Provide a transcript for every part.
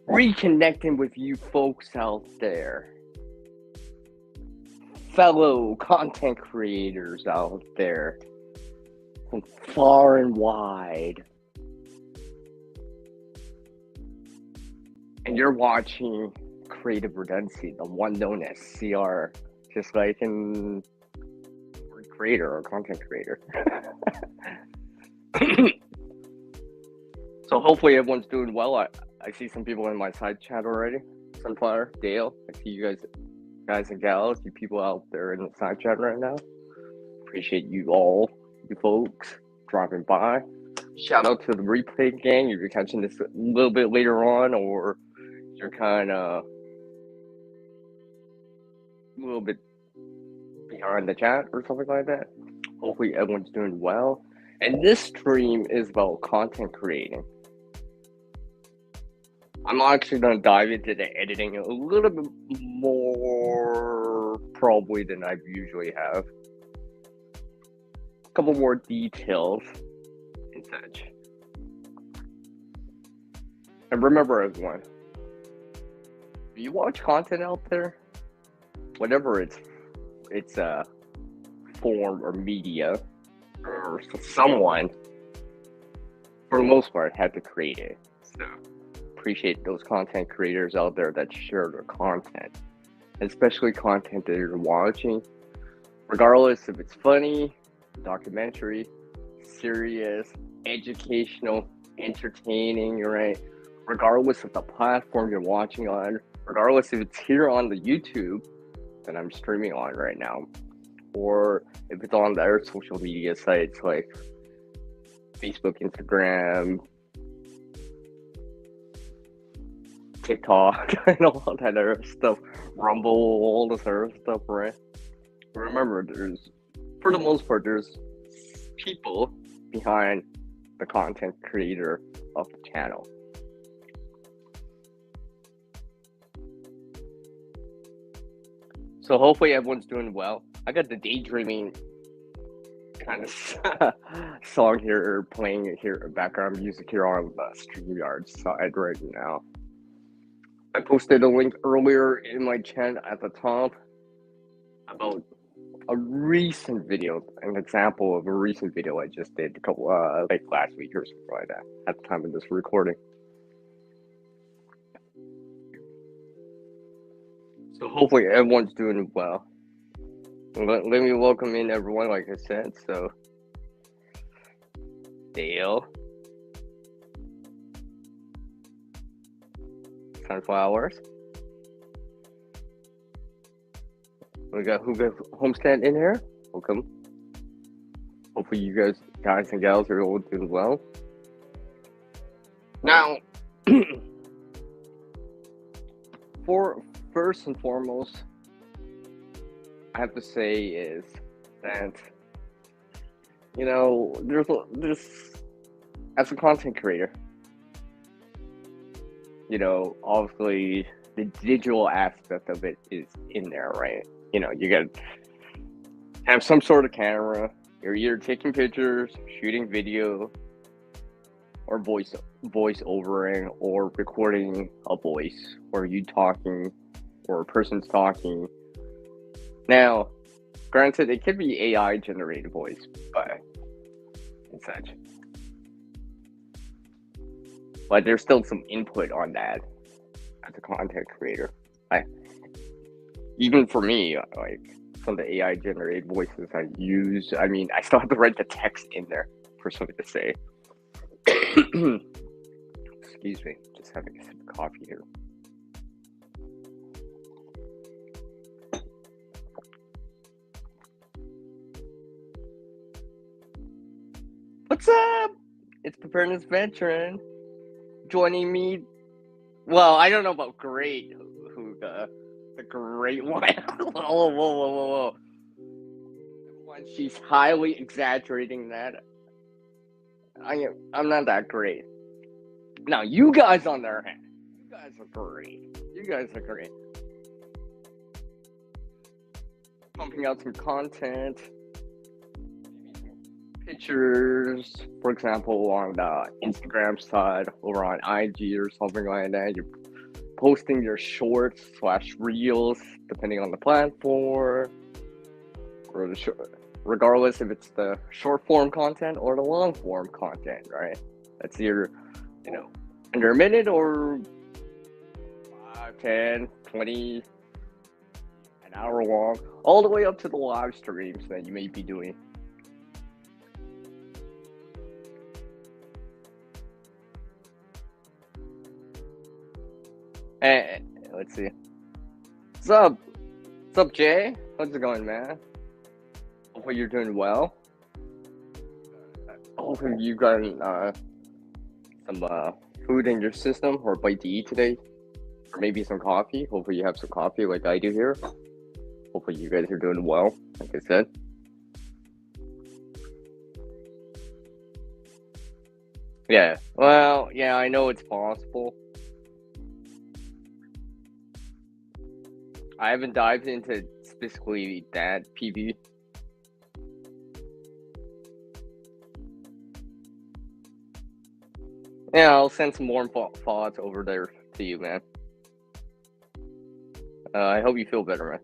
reconnecting with you folks out there, fellow content creators out there from far and wide. And you're watching Creative Redundancy, the one known as CR, just like in creator or content creator. So hopefully everyone's doing well. I see some people in my side chat already. Sunflower, Dale, I see you guys and gals, you people out there in the side chat right now. Appreciate you all, you folks, dropping by. Shout out to the replay gang if you're catching this a little bit later on, or you're kind of a little bit behind the chat or something like that. Hopefully everyone's doing well. And this stream is about content creating. I'm actually going to dive into the editing a little bit more probably than I usually have. A couple more details and such. And remember, everyone, if you watch content out there, whatever it's a form or media, or someone, for the most part, had to create it. So appreciate those content creators out there that share their content, especially content that you're watching, regardless if it's funny, documentary, serious, educational, entertaining, right? Regardless of the platform you're watching on, regardless if it's here on the YouTube that I'm streaming on right now, or if it's on their social media sites like Facebook, Instagram, TikTok, and all that other stuff, Rumble, all this other stuff, right? Remember, for the most part, there's people behind the content creator of the channel. So hopefully everyone's doing well. I got the daydreaming kind of song here playing here, background music here on the StreamYard side right now. I posted a link earlier in my chat at the top about a recent video, an example of a recent video I just did a couple like last week or something like that at the time of this recording. So hopefully everyone's doing well. Let me welcome in everyone, like I said. So Dale, Sunflowers. We got Homestead in here. Welcome. Hopefully you guys and gals are all doing well. Now, first and foremost, I have to say is that, you know, there's as a content creator, you know, obviously the digital aspect of it is in there, right? You know, you gotta have some sort of camera. You're either taking pictures, shooting video, or voice overing, or recording a voice, or you talking, or a person's talking. Now, granted, it could be AI generated voice, but and such. But there's still some input on that as a content creator. Even for me, like some of the AI generated voices I use, I mean, I still have to write the text in there for something to say. Excuse me, just having a sip of coffee here. What's up? It's Preparedness Veteran joining me. Well, I don't know about great, who the great one. Whoa. She's highly exaggerating that. I'm not that great. Now, you guys on the other hand, you guys are great. Pumping out some content, pictures, for example, on the Instagram side or on IG or something like that. You're posting your shorts / reels, depending on the platform, or regardless if it's the short form content or the long form content, right? That's your, under a minute or 5, 10, 20, an hour long, all the way up to the live streams that you may be doing. And let's see. What's up? What's up, Jay? How's it going, man? Hopefully you're doing well. Hopefully you got some food in your system or bite to eat today, or maybe some coffee. Hopefully you have some coffee like I do here. Hopefully you guys are doing well, like I said. Yeah, well, yeah, I know it's possible. I haven't dived into specifically that PV. Yeah, I'll send some more thoughts over there to you, man. I hope you feel better, man.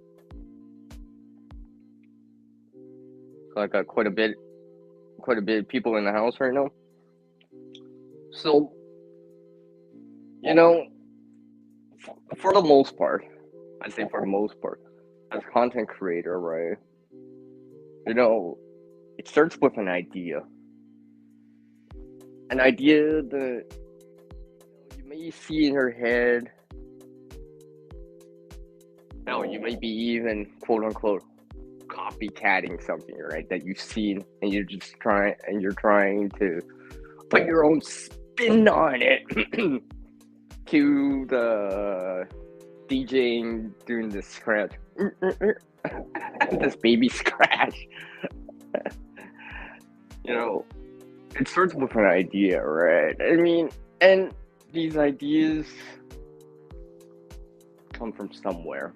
I got quite a bit of people in the house right now. So, for the most part, I say for the most part, as a content creator, right? It starts with an idea. An idea that you may see in your head. No, you may be even quote unquote copycatting something, right? That you've seen, and you're trying to put your own spin on it. To the DJing doing this scratch, this baby scratch. It starts with an idea, right? I mean, and these ideas come from somewhere.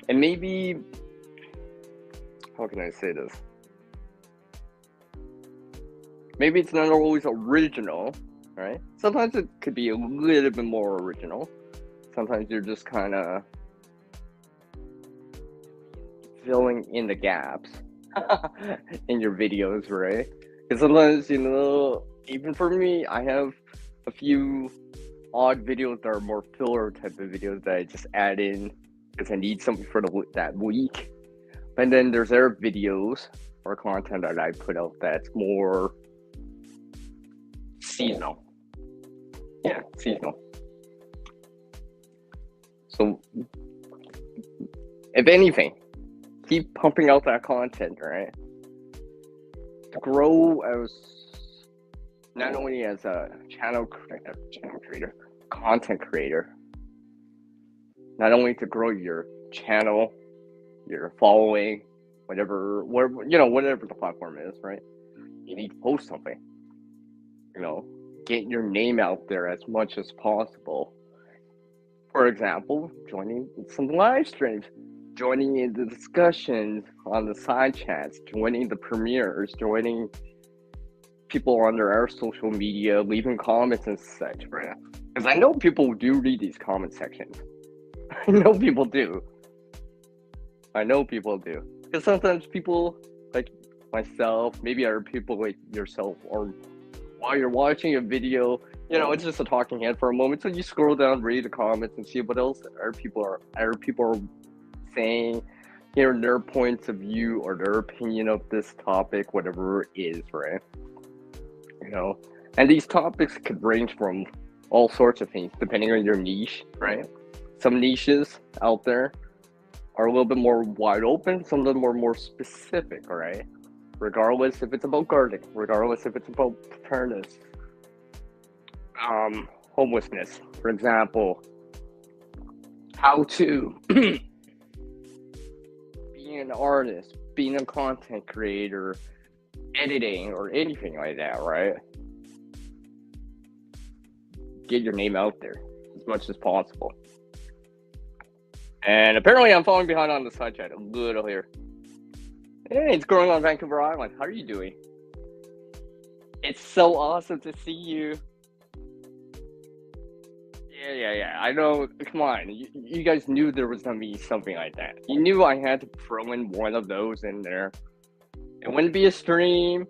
And maybe, how can I say this? Maybe it's not always original, right? Sometimes it could be a little bit more original. Sometimes you're just kind of filling in the gaps in your videos, right? Because sometimes, even for me, I have a few odd videos that are more filler type of videos that I just add in because I need something for that week. And then there's other videos or content that I put out that's more seasonal. Yeah, seasonal. So, if anything, keep pumping out that content, right? To grow as not only as a channel creator, content creator, not only to grow your channel, your following, whatever the platform is, right? You need to post something. Get your name out there as much as possible. For example, joining some live streams, joining in the discussions on the side chats, joining the premieres, joining people under our social media, leaving comments and such, right? Because I know people do read these comment sections. I know people do. Because sometimes people like myself, maybe other people like yourself, or while you're watching a video, it's just a talking head for a moment. So you scroll down, read the comments, and see what else other people are saying, their points of view or their opinion of this topic, whatever it is, right? And these topics could range from all sorts of things depending on your niche, right? Some niches out there are a little bit more wide open, some of them are more specific, right? Regardless if it's about gardening, regardless if it's about preparedness, homelessness, for example, how to being an artist, being a content creator, editing, or anything like that, right? Get your name out there as much as possible. And apparently I'm falling behind on the side chat a little here. Hey, it's growing on Vancouver Island. How are you doing? It's so awesome to see you. yeah. I know. Come on, you guys knew there was gonna be something like that. You knew I had to throw in one of those in there. It wouldn't be a stream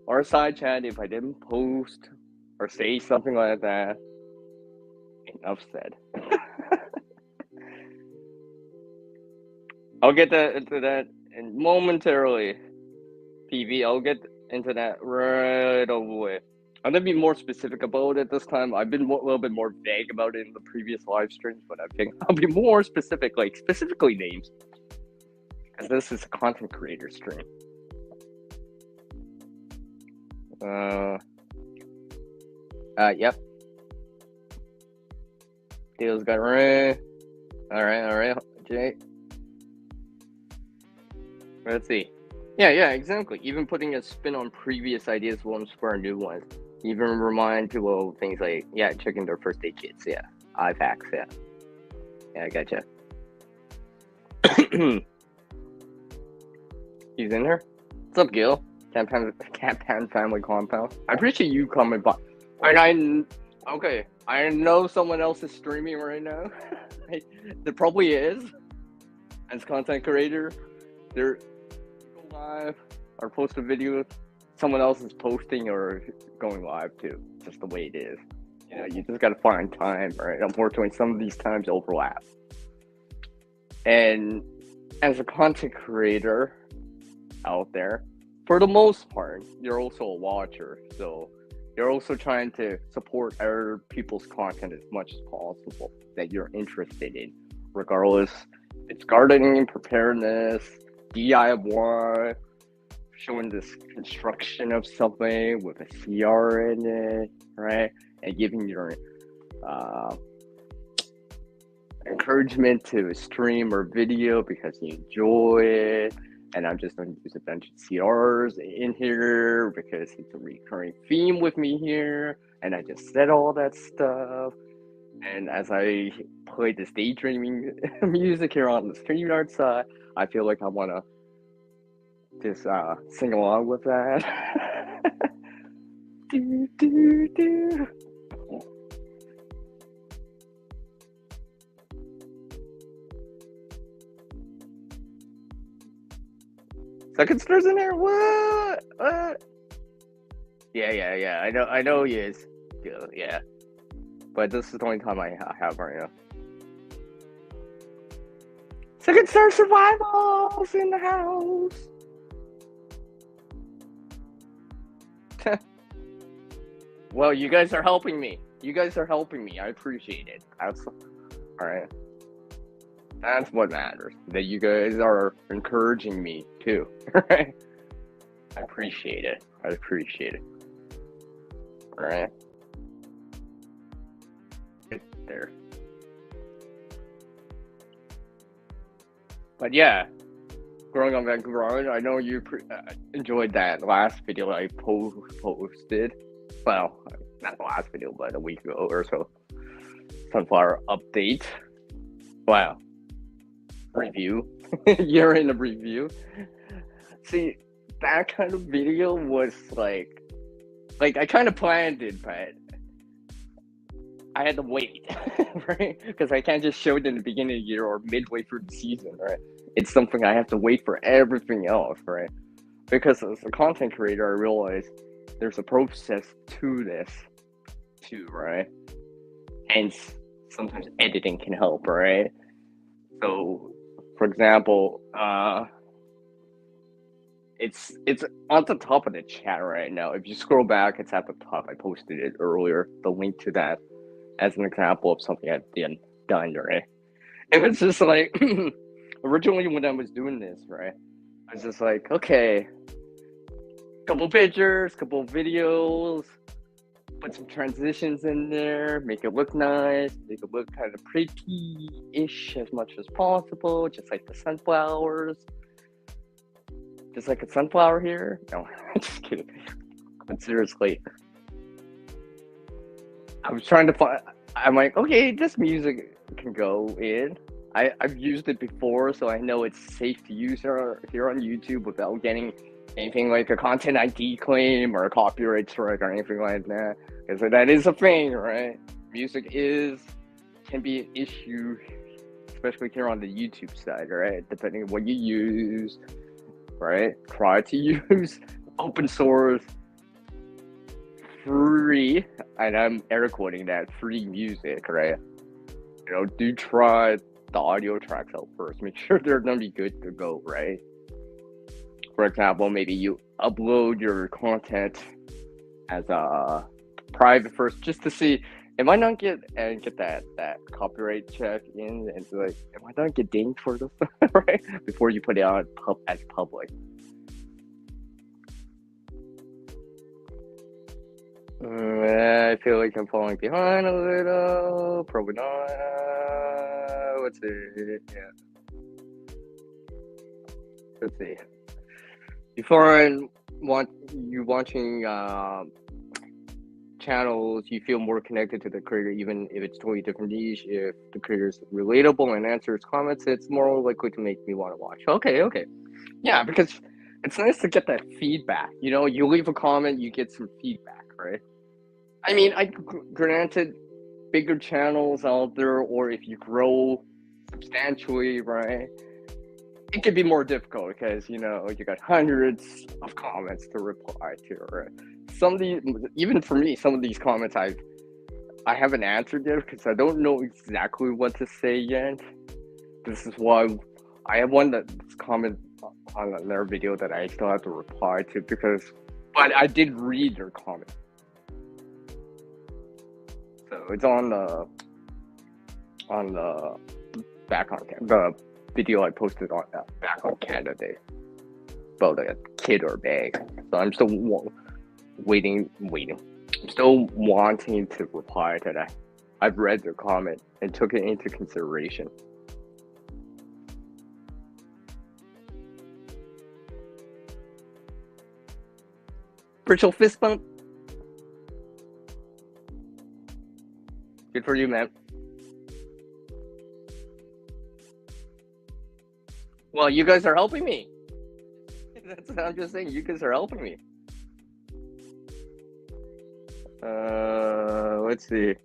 or a side chat if I didn't post or say something like that. Enough said. I'll get into that momentarily. PV, I'll get into that right away. I'm gonna be more specific about it this time. I've been a little bit more vague about it in the previous live streams, but I think I'll be more specific, like specifically names, because this is a content creator stream. Yep. Deal's got right. All right, Jay. Let's see. Yeah, exactly. Even putting a spin on previous ideas will inspire new ones. Even remind people of things like, checking their first aid kits, IFACs, I gotcha. He's in here? What's up, Gil? Campan Family Compound. I appreciate you coming by. Okay, I know someone else is streaming right now. There probably is. As content creator, they're go live or post a video. Someone else is posting or going live too. Just the way it is. You just gotta find time, right? Unfortunately, some of these times overlap. And as a content creator out there, for the most part, you're also a watcher. So you're also trying to support other people's content as much as possible that you're interested in, regardless. It's gardening, preparedness, DIY, showing this construction of something with a CR in it, right? And giving your encouragement to stream or video because you enjoy it. And I'm just going to use a bunch of CRs in here because it's a recurring theme with me here. And I just said all that stuff. And as I play this daydreaming music here on the StreamYard side, I feel like I want to just sing along with that. Do, do, do. Second Star's in there? What? Yeah. I know he is. Yeah. But this is the only time I have right now. Second Star Survival's in the house. Well, you guys are helping me. I appreciate it. Alright. That's what matters. That you guys are encouraging me too. Right? I appreciate it. Alright. There. But yeah, growing on Vancouver Island, I know you enjoyed that last video I posted. Well, not the last video, but a week ago or so. Sunflower update. Wow. Review. You're in a review. See, that kind of video was like I kind of planned it, but I had to wait, right? Because I can't just show it in the beginning of the year or midway through the season, right? It's something I have to wait for everything else, right? Because as a content creator, I realize there's a process to this too, right? Hence, sometimes editing can help, right? So, for example, it's on the top of the chat right now. If you scroll back, it's at the top. I posted it earlier, the link to that, as an example of something I've done, right? It was just like, originally when I was doing this, right, I was just like, okay, couple pictures, couple videos, put some transitions in there, make it look nice, make it look kind of pretty-ish as much as possible, just like the sunflowers. Just like a sunflower here. No, just kidding. But seriously, I was trying to find. I'm like, okay, this music can go in. I've used it before, so I know it's safe to use here on YouTube without getting anything like a content ID claim or a copyright strike or anything like that. Because that is a thing, right? Music is can be an issue, especially here on the YouTube side, right? Depending on what you use, right? Try to use open source, free, and I'm air quoting that, free music, right? Do try the audio tracks out first. Make sure they're gonna be good to go, right? For example, maybe you upload your content as a private first, just to see, am I not get that copyright check in, and like, am I not get dinged for this, right? Before you put it out as public. I feel like I'm falling behind a little. Probably not. Let's see. Yeah. Let's see. Before I'm watching channels, you feel more connected to the creator, even if it's totally different niche. If the creator is relatable and answers comments, it's more likely to make me want to watch. Okay. Yeah, because it's nice to get that feedback. You leave a comment, you get some feedback, right? I mean, granted, bigger channels out there, or if you grow substantially, right, it could be more difficult because you got hundreds of comments to reply to, right? Some of these, even for me, some of these comments I haven't answered yet because I don't know exactly what to say yet. This is why I have one that's comment on another video that I still have to reply to, but I did read their comment. So it's on the back on the video I posted on back on Canada Day about a kid or bag. So I'm still waiting. I'm still wanting to reply to that. I've read their comment and took it into consideration. Virtual fist bump. Good for you, man. Well, you guys are helping me. That's what I'm just saying. You guys are helping me. Let's see.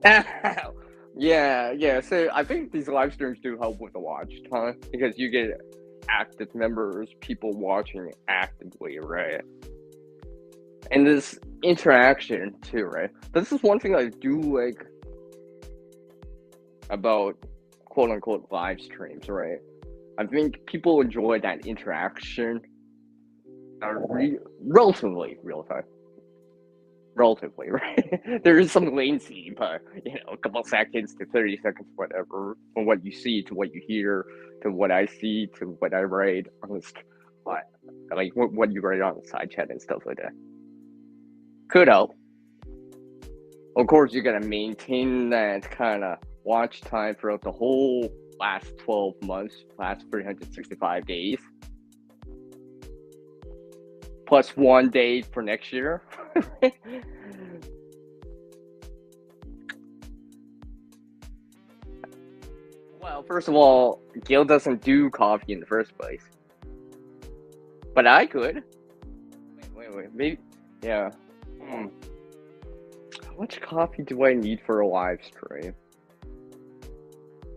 Yeah. So I think these live streams do help with the watch time because you get active members, people watching actively, right? And this interaction too, right? This is one thing I do like about quote unquote live streams, right? I think people enjoy that interaction relatively real time. Relatively, right? There is some latency, but a couple seconds to 30 seconds, whatever, from what you see to what you hear to what I see to what I write on what you write on the side chat and stuff like that. Could help. Of course, you gotta maintain that kind of watch time throughout the whole last 12 months, last 365 days. Plus 1 day for next year. Well, first of all, Gil doesn't do coffee in the first place. But I could. Wait. Maybe. Yeah. How much coffee do I need for a live stream?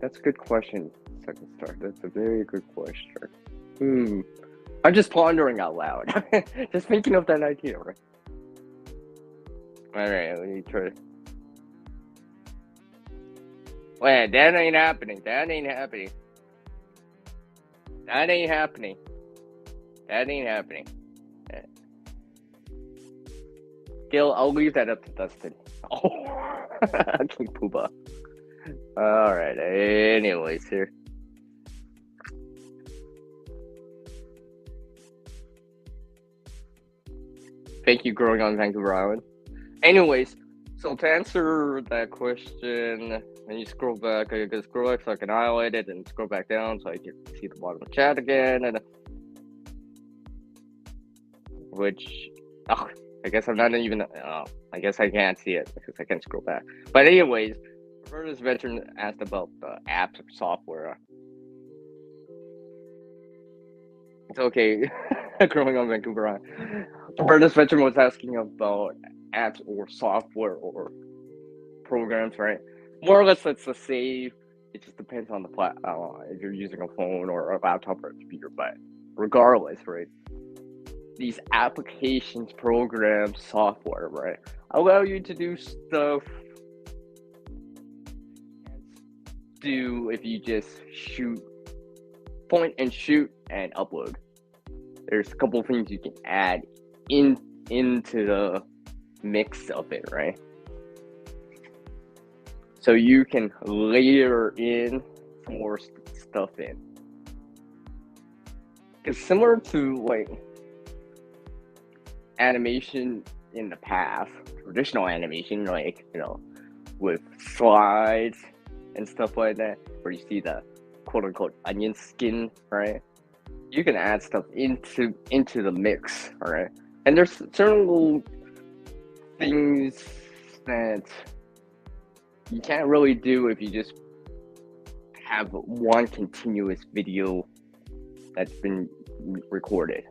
That's a good question, Second Star. That's a very good question. I'm just pondering out loud. Just thinking of that idea, right? Alright, let me try. Wait, that ain't happening. Gil, I'll leave that up to Dustin. Oh, King Pooba. Alright, anyways, here. Thank you, growing on Vancouver Island. Anyways, so to answer that question, when you scroll back, I guess scroll back so I can highlight it and scroll back down so I can see the bottom of the chat again. And I guess I'm not even. I guess I can't see it because I can't scroll back. But anyways, Roberta's veteran asked about the apps or software. It's okay. Growing on Vancouver Island. Roberta's veteran was asking about apps or software or programs, right? more or less that's the same. It just depends on the if you're using a phone or a laptop or a computer. But regardless, right? These applications, programs, software, right, allow you to do stuff do if you just point and shoot and upload. There's a couple of things you can add into the mix of it, right? So you can layer in more stuff in. It's similar to like animation in the past, traditional animation, like, with slides and stuff like that, where you see the quote unquote onion skin, right? You can add stuff into the mix, all right? And there's certain little things that you can't really do if you just have one continuous video that's been recorded.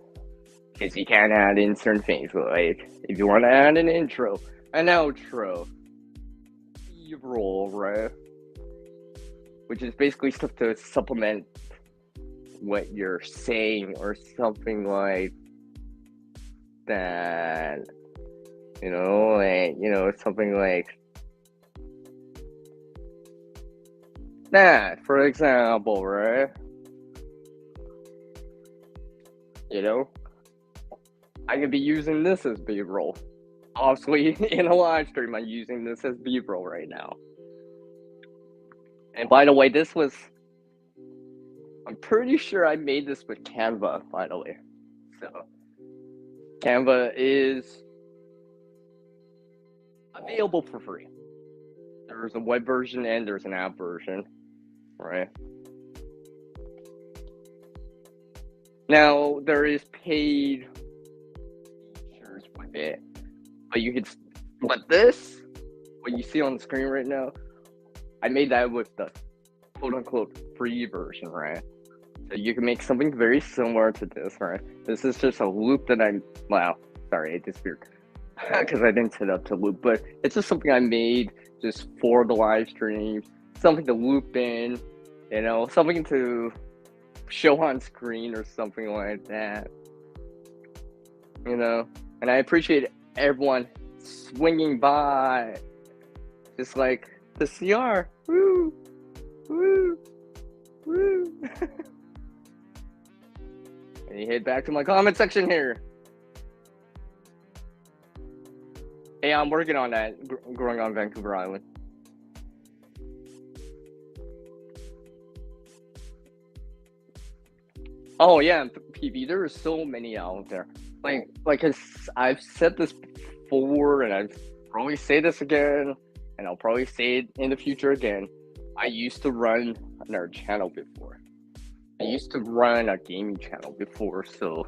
Because you can't add in certain things, like if you want to add an intro, an outro, B-roll, right? Which is basically stuff to supplement what you're saying or something like that. Something like that, for example, right? I could be using this as B-roll. Obviously, in a live stream, I'm using this as B-roll right now. And by the way, I'm pretty sure I made this with Canva, by the way. So, Canva is available for free. There's a web version and there's an app version, right? Now, there is paid features with it, but this, what you see on the screen right now, I made that with the quote-unquote free version, right? So you can make something very similar to this, right? This is just a loop that sorry, it disappeared because I didn't set up to loop, but it's just something I made just for the live stream, something to loop in, something to show on screen or something like that, and I appreciate everyone swinging by, just like the CR, woo, woo, woo. And you head back to my comment section here. Hey, I'm working on that, growing on Vancouver Island. Oh yeah, PV, there are so many out there. Like I've said this before, and I've probably say this again, and I'll probably say it in the future again. I used to run another channel before. I used to run a gaming channel before, so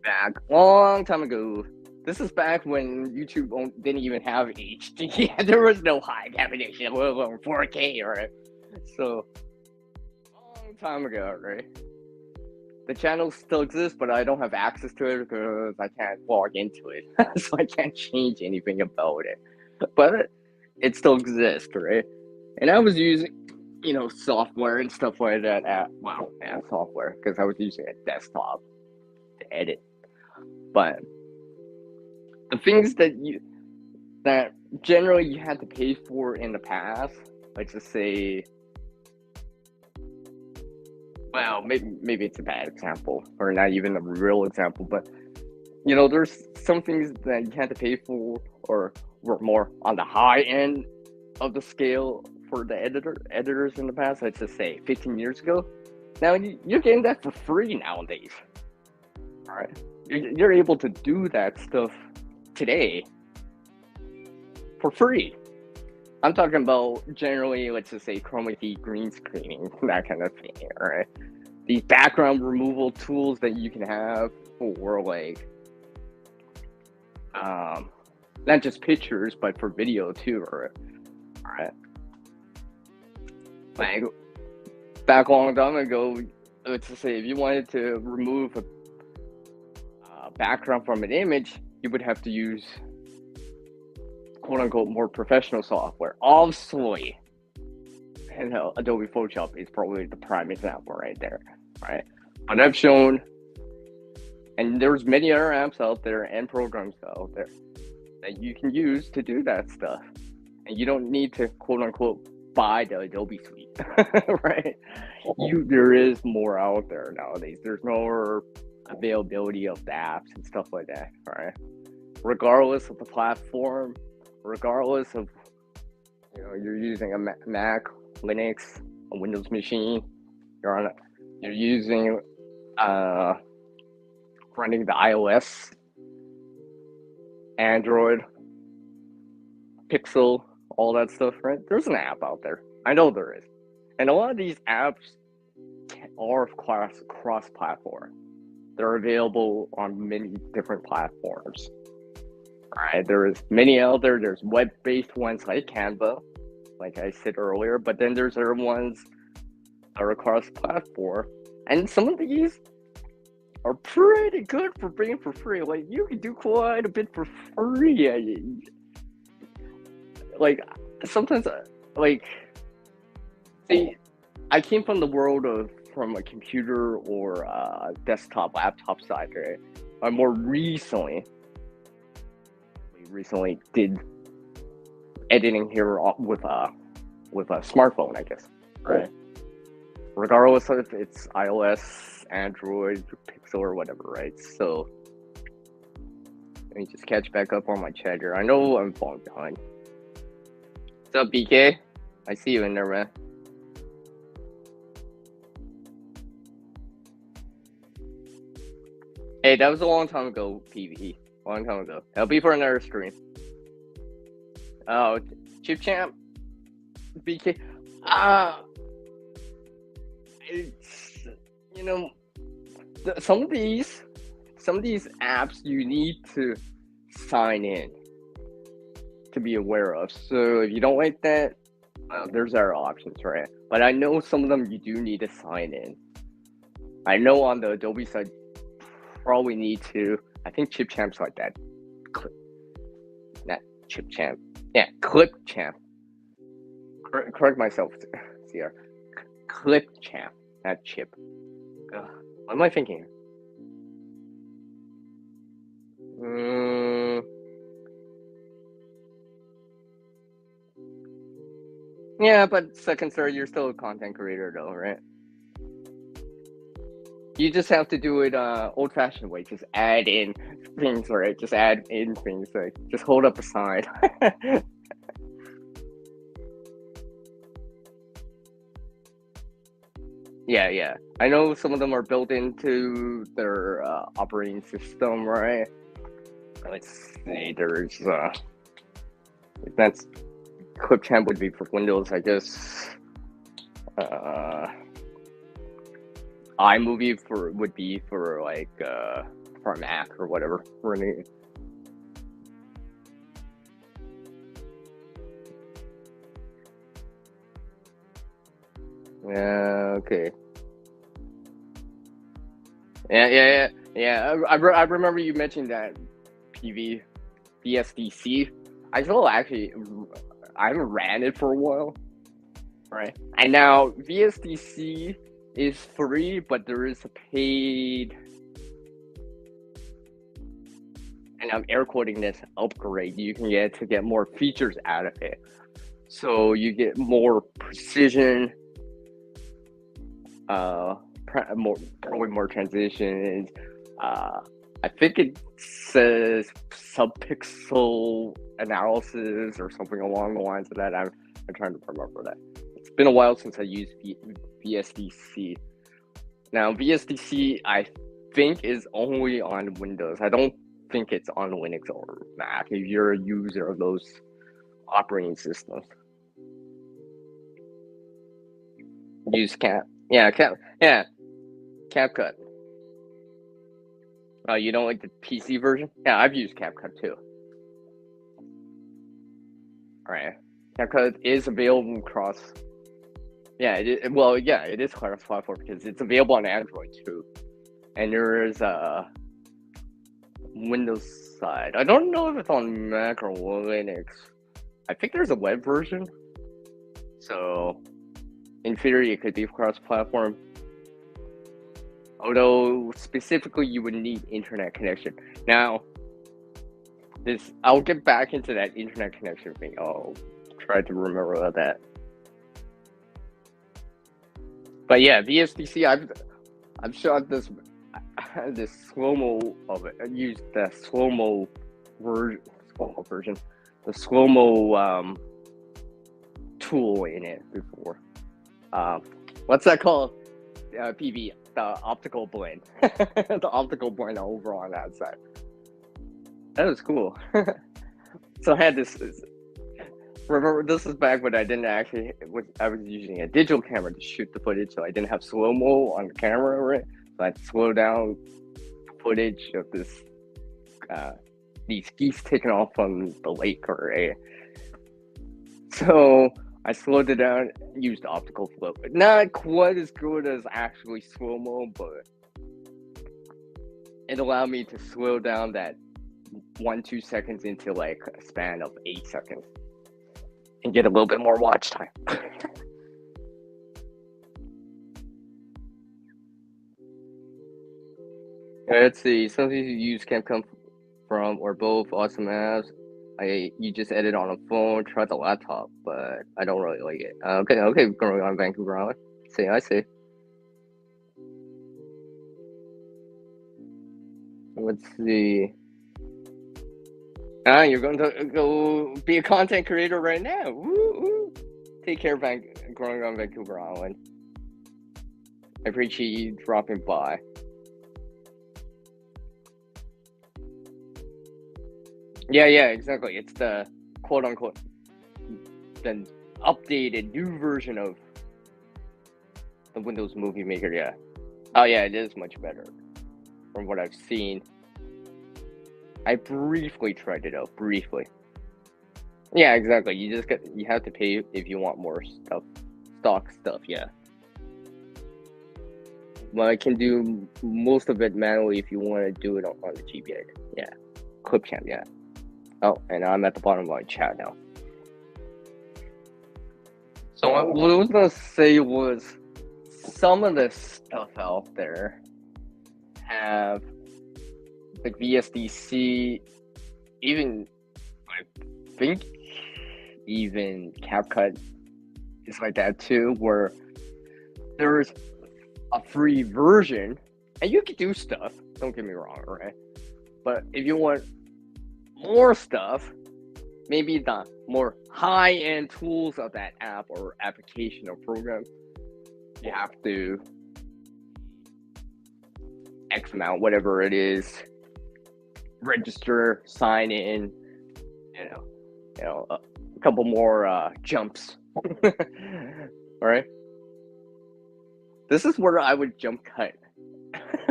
back long time ago. This is back when YouTube didn't even have HD. There was no high definition, let alone 4K, right? So, long time ago, right? The channel still exists, but I don't have access to it because I can't log into it. So I can't change anything about it. But it still exists, right? And I was using, software and stuff like that. Software, because I was using a desktop to edit. But the things that generally you had to pay for in the past, let's just say, maybe it's a bad example, or not even a real example, but there's some things that you had to pay for, or were more on the high end of the scale for the editors in the past. Let's just say 15 years ago. Now you're getting that for free nowadays. All right, you're able to do that stuff today for free. I'm talking about generally, let's just say chroma key green screening, that kind of thing, all right? These background removal tools that you can have for not just pictures, but for video too, all right? Like, back a long time ago, let's just say if you wanted to remove a background from an image, you would have to use quote-unquote more professional software. Obviously, and Adobe Photoshop is probably the prime example right there, right? And I've shown, and there's many other apps out there and programs out there that you can use to do that stuff, and you don't need to quote unquote buy the Adobe suite, right? There is more out there nowadays. There's more availability of the apps and stuff like that, right? Regardless of the platform, regardless of you're using a Mac, Linux, a Windows machine, you're using running the iOS, Android, Pixel, all that stuff, right? There's an app out there. I know there is. And a lot of these apps are cross-platform. They're available on many different platforms. Right? There's many out there. There's web-based ones like Canva, like I said earlier, but then there's other ones that are cross-platform. And some of these are pretty good for being for free. Like, you can do quite a bit for free. Like, sometimes, like, see, I came from the world from a computer or desktop, laptop side, right? I more recently did editing here with a smartphone, I guess, right? Regardless of if it's iOS, Android, Pixel, or whatever, right? So let me just catch back up on my chat here. I know I'm falling behind. What's up, BK? I see you in there, man. Hey, that was a long time ago, PV. Long time ago. That'll be for another stream. Oh, Chip Champ, BK. It's, some of these apps you need to sign in to be aware of. So if you don't like that, there's other options, right? But I know some of them you do need to sign in. I know on the Adobe side, probably need to. I think Chip Champ's like that. Not Chip Champ. Yeah, Clip Champ. Correct myself here. Clip Champ, not Chip. What am I thinking? Yeah, but second, third, you're still a content creator, though, right? You just have to do it old-fashioned way. Just add in things, right? Just add in things, like just hold up a sign. Yeah. I know some of them are built into their operating system, right? Let's see. There's that's Clipchamp would be for Windows, I guess. iMovie would be for like for Mac or whatever. Running. Yeah. Okay. Yeah. I remember you mentioned that PV VSDC. I haven't ran it for a while, right? And now VSDC is free, but there is a paid, and I'm air quoting this, upgrade you can get to get more features out of it. So you get more precision, probably more transitions. I think it says sub-pixel analysis or something along the lines of that. I'm trying to remember that. It's been a while since I used VSDC. Now, VSDC, I think, is only on Windows. I don't think it's on Linux or Mac if you're a user of those operating systems. Use CapCut. Oh, you don't like the PC version? Yeah, I've used CapCut too. Alright. CapCut is available across. Yeah, it is cross-platform because it's available on Android too. And there is a Windows side. I don't know if it's on Mac or Linux. I think there's a web version. So in theory, it could be cross-platform. Although specifically, you would need internet connection. Now, I'll get back into that internet connection thing. I'll try to remember about that. But yeah, VSDC, I've shot this slow-mo of it. I used the slow-mo version, the slow-mo tool in it before. What's that called? PV, the optical blend. The optical blend over on that side. That was cool. So I had this. Remember, this is back when I didn't actually. I was using a digital camera to shoot the footage, so I didn't have slow mo on the camera, right? So I had to slow down footage of these geese taking off from the lake, right? So I slowed it down, used optical flow. Not quite as good as actually slow mo, but it allowed me to slow down that 1-2 seconds into like a span of 8 seconds and get a little bit more watch time. Let's see, something you use can come from or both awesome apps. You just edit on a phone, try the laptop, but I don't really like it. Okay, growing on Vancouver Island. I see. Let's see. You're going to go be a content creator right now. Woo-hoo. Take care, growing on Vancouver Island. I appreciate you dropping by. Yeah, exactly. It's the quote-unquote the updated new version of the Windows Movie Maker, yeah. Oh yeah, it is much better from what I've seen. I briefly tried it out, Yeah, exactly. You have to pay if you want more stock stuff, yeah. Well, I can do most of it manually if you want to do it on the GBA, yeah. Clipchamp, yeah. Oh, and I'm at the bottom of my chat now. So what I was gonna say was some of the stuff out there have like VSDC, even I think even CapCut is like that too, where there's a free version and you can do stuff, don't get me wrong, right? But if you want more stuff, maybe the more high-end tools of that app or application or program, you have to X amount, whatever it is, register, sign in, a couple more jumps. All right, this is where I would jump cut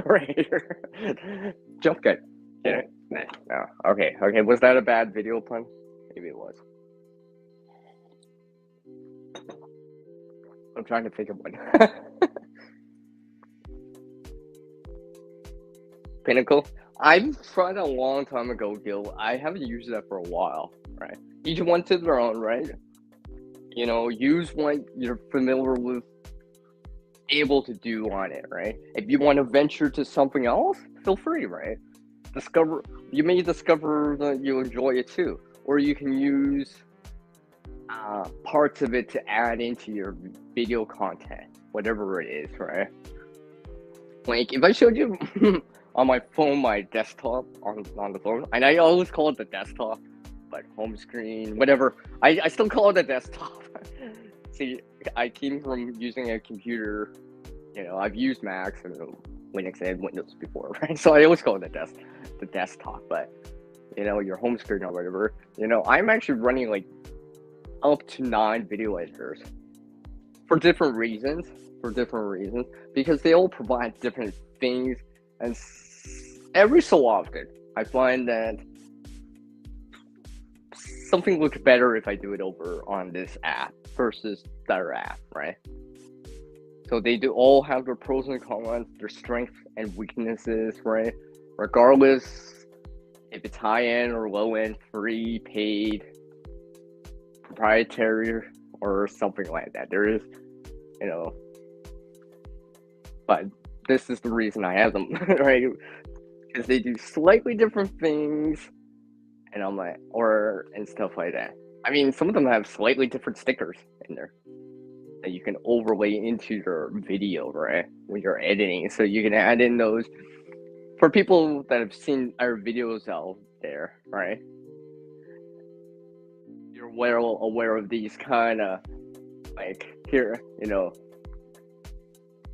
right here. Jump cut. Get it? No. Okay. Was that a bad video pun? Maybe it was. I'm trying to think of one. Pinnacle. I've tried a long time ago, Gil. I haven't used that for a while, right? Each one to their own, right? Use one you're familiar with, able to do on it, right? If you want to venture to something else, feel free, right? You may discover that you enjoy it too, or you can use parts of it to add into your video content, whatever it is, right? Like if I showed you on my phone, my desktop on the phone, and I always call it the desktop, but home screen, whatever. I still call it a desktop. See, I came from using a computer. I've used Macs and Linux and Windows before, right? So I always call it the desktop. But your home screen or whatever. I'm actually running like up to 9 video editors for different reasons. Because they all provide different things, and every so often I find that something looks better if I do it over on this app versus the other app, right? So they do all have their pros and cons, their strengths and weaknesses, right? Regardless if it's high end or low end, free, paid, proprietary, or something like that. There is you know. But this is the reason I have them, right? Because they do slightly different things, and I'm like, and stuff like that. I mean, some of them have slightly different stickers in there that you can overlay into your video, right? When you're editing, so you can add in those for people that have seen our videos out there, right? You're well aware of these kind of like here,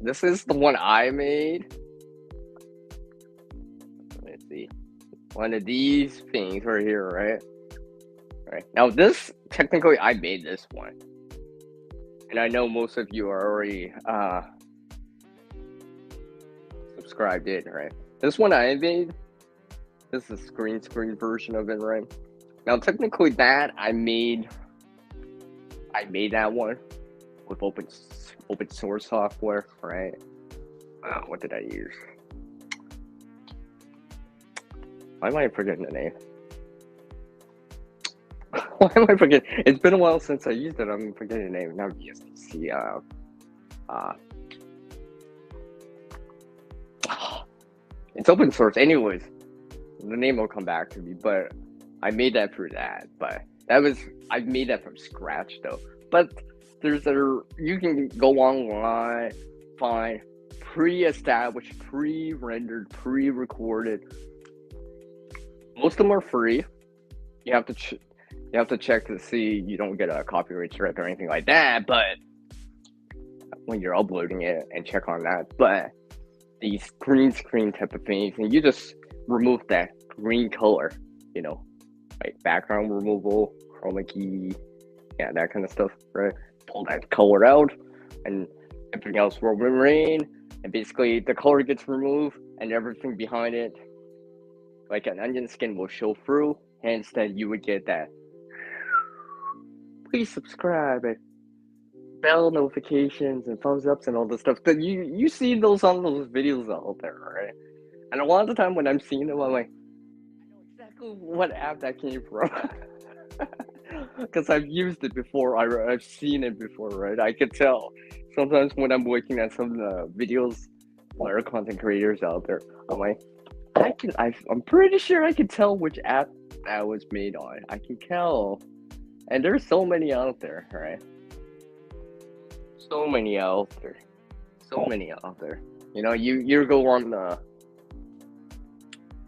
this is the one I made. Let's see, one of these things right here, right? Right now, this technically I made this one, and I know most of you are already subscribed in, right? This one I made. This is a screen version of it, right? Now, technically, that I made that one with open source software, right? What did I use? Why am I forgetting the name? Why am I forgetting? It's been a while since I used it. I'm forgetting the name. Now BSDC. It's open source, anyways. The name will come back to me, but I made that for that. But I made that from scratch though. But you can go online, find pre-established, pre-rendered, pre-recorded. Most of them are free. You have to check to see you don't get a copyright strike or anything like that. But when you're uploading it, and check on that. But these green screen type of things, and you just remove that green color, like background removal, chroma key, yeah, that kind of stuff, right? Pull that color out, and everything else will remain. And basically, the color gets removed, and everything behind it, like an onion skin, will show through. Hence, then you would get that. Please subscribe and bell notifications and thumbs ups and all this stuff. That you see those on those videos out there, right? And a lot of the time when I'm seeing them, I'm like, I know exactly what app that came from. Because I've used it before, I've seen it before, right? I could tell. Sometimes when I'm looking at some of the videos by our content creators out there, I'm like, I'm pretty sure I can tell which app that was made on. I can tell. And there's so many out there, right? So many out there. You go on the,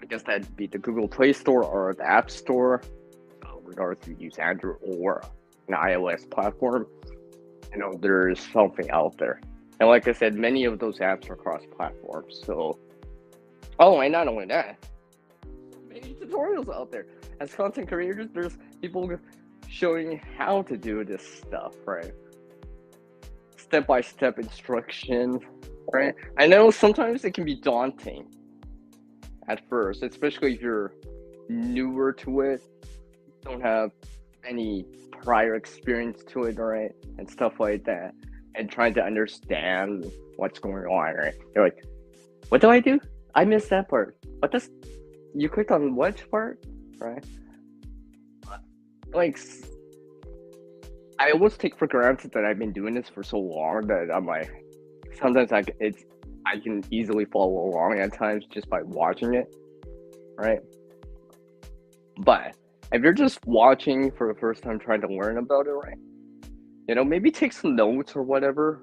I guess that'd be the Google Play Store or the App Store, regardless if you use Android or an iOS platform. There's something out there. And like I said, many of those apps are cross-platform. So, and not only that, many tutorials out there. As content creators, there's people showing how to do this stuff, right? Step-by-step instructions, right? I know sometimes it can be daunting at first, especially if you're newer to it, don't have any prior experience to it, right? And stuff like that, and trying to understand what's going on, right? You're like, what do I do? I missed that part. You clicked on which part, right? Like, I always take for granted that I've been doing this for so long that I'm like, sometimes I can easily follow along at times just by watching it, right? But if you're just watching for the first time, trying to learn about it, right? Maybe take some notes or whatever,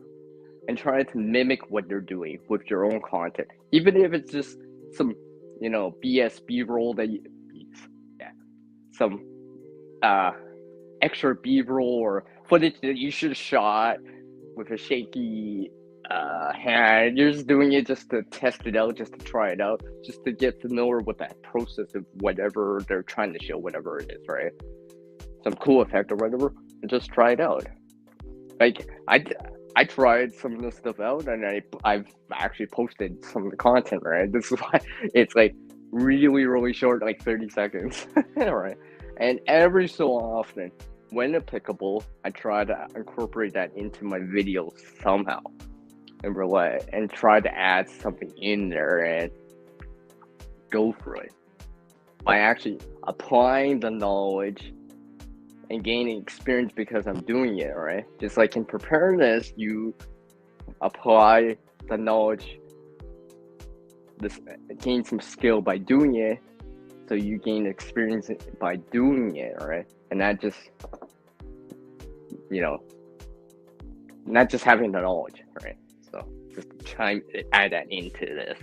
and try to mimic what they're doing with your own content, even if it's just some, BS B-roll some extra B-roll or footage that you should have shot with a shaky hand. You're just doing it just to test it out, just to try it out, just to get familiar with that process of whatever they're trying to show, whatever it is, right? Some cool effect or whatever, and just try it out. Like, I tried some of this stuff out, and I've actually posted some of the content, right? This is why it's like really, really short, like 30 seconds, right? And every so often, when applicable, I try to incorporate that into my videos somehow, and try to add something in there and go for it by actually applying the knowledge and gaining experience because I'm doing it, right? Just like in preparing this, you apply the knowledge, gain some skill by doing it, so you gain experience by doing it, right? And not just, not just having the knowledge, right? So just add that into this.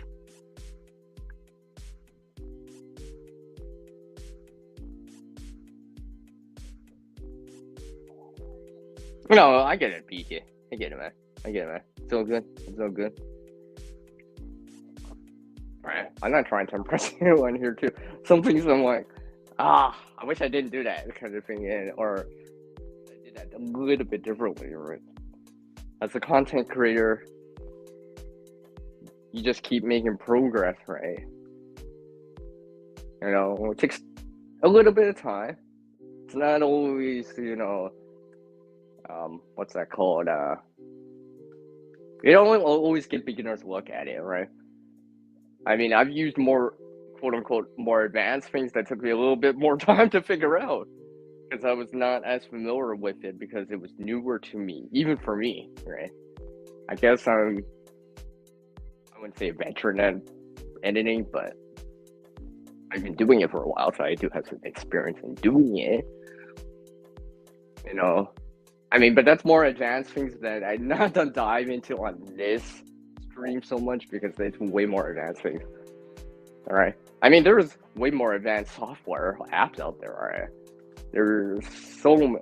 No, I get it, BK. I get it, man. It's all good. Right. I'm not trying to impress anyone here, too. Some things I'm like, I wish I didn't do that kind of thing, or I did that a little bit differently, right? As a content creator, you just keep making progress, right? It takes a little bit of time. It's not always, what's that called? You don't always get beginners look at it, right? I mean, I've used more, quote unquote, more advanced things that took me a little bit more time to figure out, because I was not as familiar with it, because it was newer to me, even for me, right? I guess I wouldn't say a veteran at editing, but I've been doing it for a while, so I do have some experience in doing it. I mean, but that's more advanced things that I'm not gonna dive into on this stream so much, because it's way more advanced things. All right. I mean, there's way more advanced software apps out there, right? There's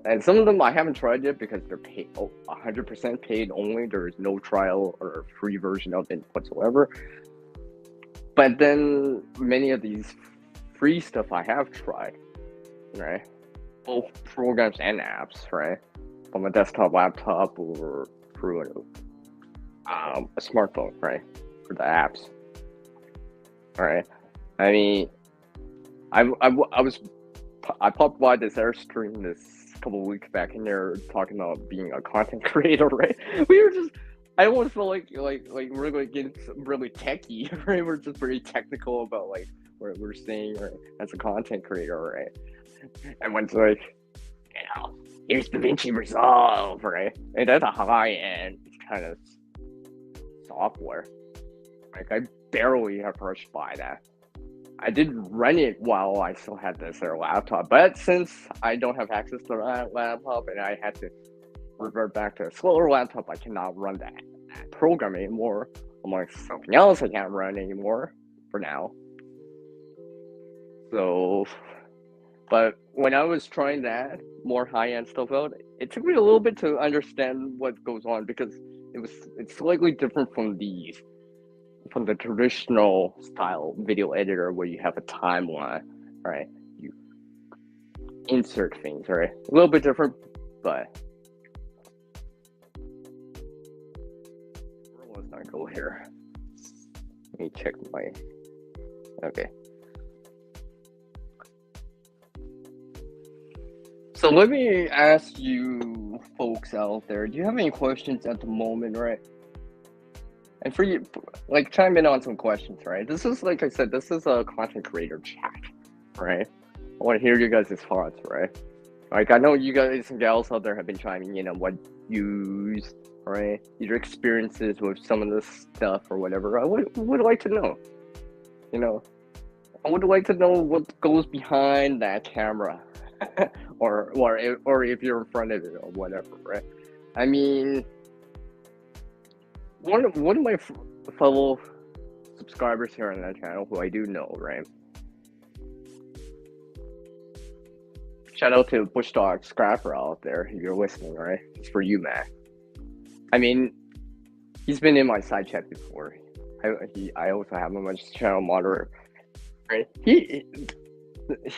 and some of them I haven't tried yet, because they're paid 100% paid only. There is no trial or free version of it whatsoever. But then many of these free stuff I have tried, right? Both programs and apps, right? From a desktop, laptop, or through a smartphone, right? For the apps. All right. I mean, I popped by this Airstream this couple of weeks back, and they're talking about being a content creator, right? I almost feel like we're like getting really techy, right? We're just very technical about like what we're saying, right? As a content creator, right? And when it's like, here's DaVinci Resolve, right? And that's a high-end kind of software. Like, I barely approached by that. I did run it while I still had this laptop, but since I don't have access to that laptop and I had to revert back to a slower laptop, I cannot run that program anymore. I'm like, something else I can't run anymore for now. So, but when I was trying that more high-end stuff out, it took me a little bit to understand what goes on, because it's slightly different from the traditional style video editor, where you have a timeline, right? You insert things, right? A little bit different, but where was I go here? Let me check okay. So let me ask you folks out there, do you have any questions at the moment, right? And for you, like, chime in on some questions, right? This is, like I said, this is a content creator chat, right? I want to hear you guys' thoughts, right? Like, I know you guys and gals out there have been chiming in on what you used, right? Your experiences with some of this stuff or whatever. I would like to know, I would like to know what goes behind that camera, or if you're in front of it or whatever, right? I mean, one of my fellow subscribers here on that channel, who I do know, right? Shout out to Bush Dog Scrapper out there, if you're listening, right? It's for you, man. I mean, he's been in my side chat before. I also have him as channel moderator, right? He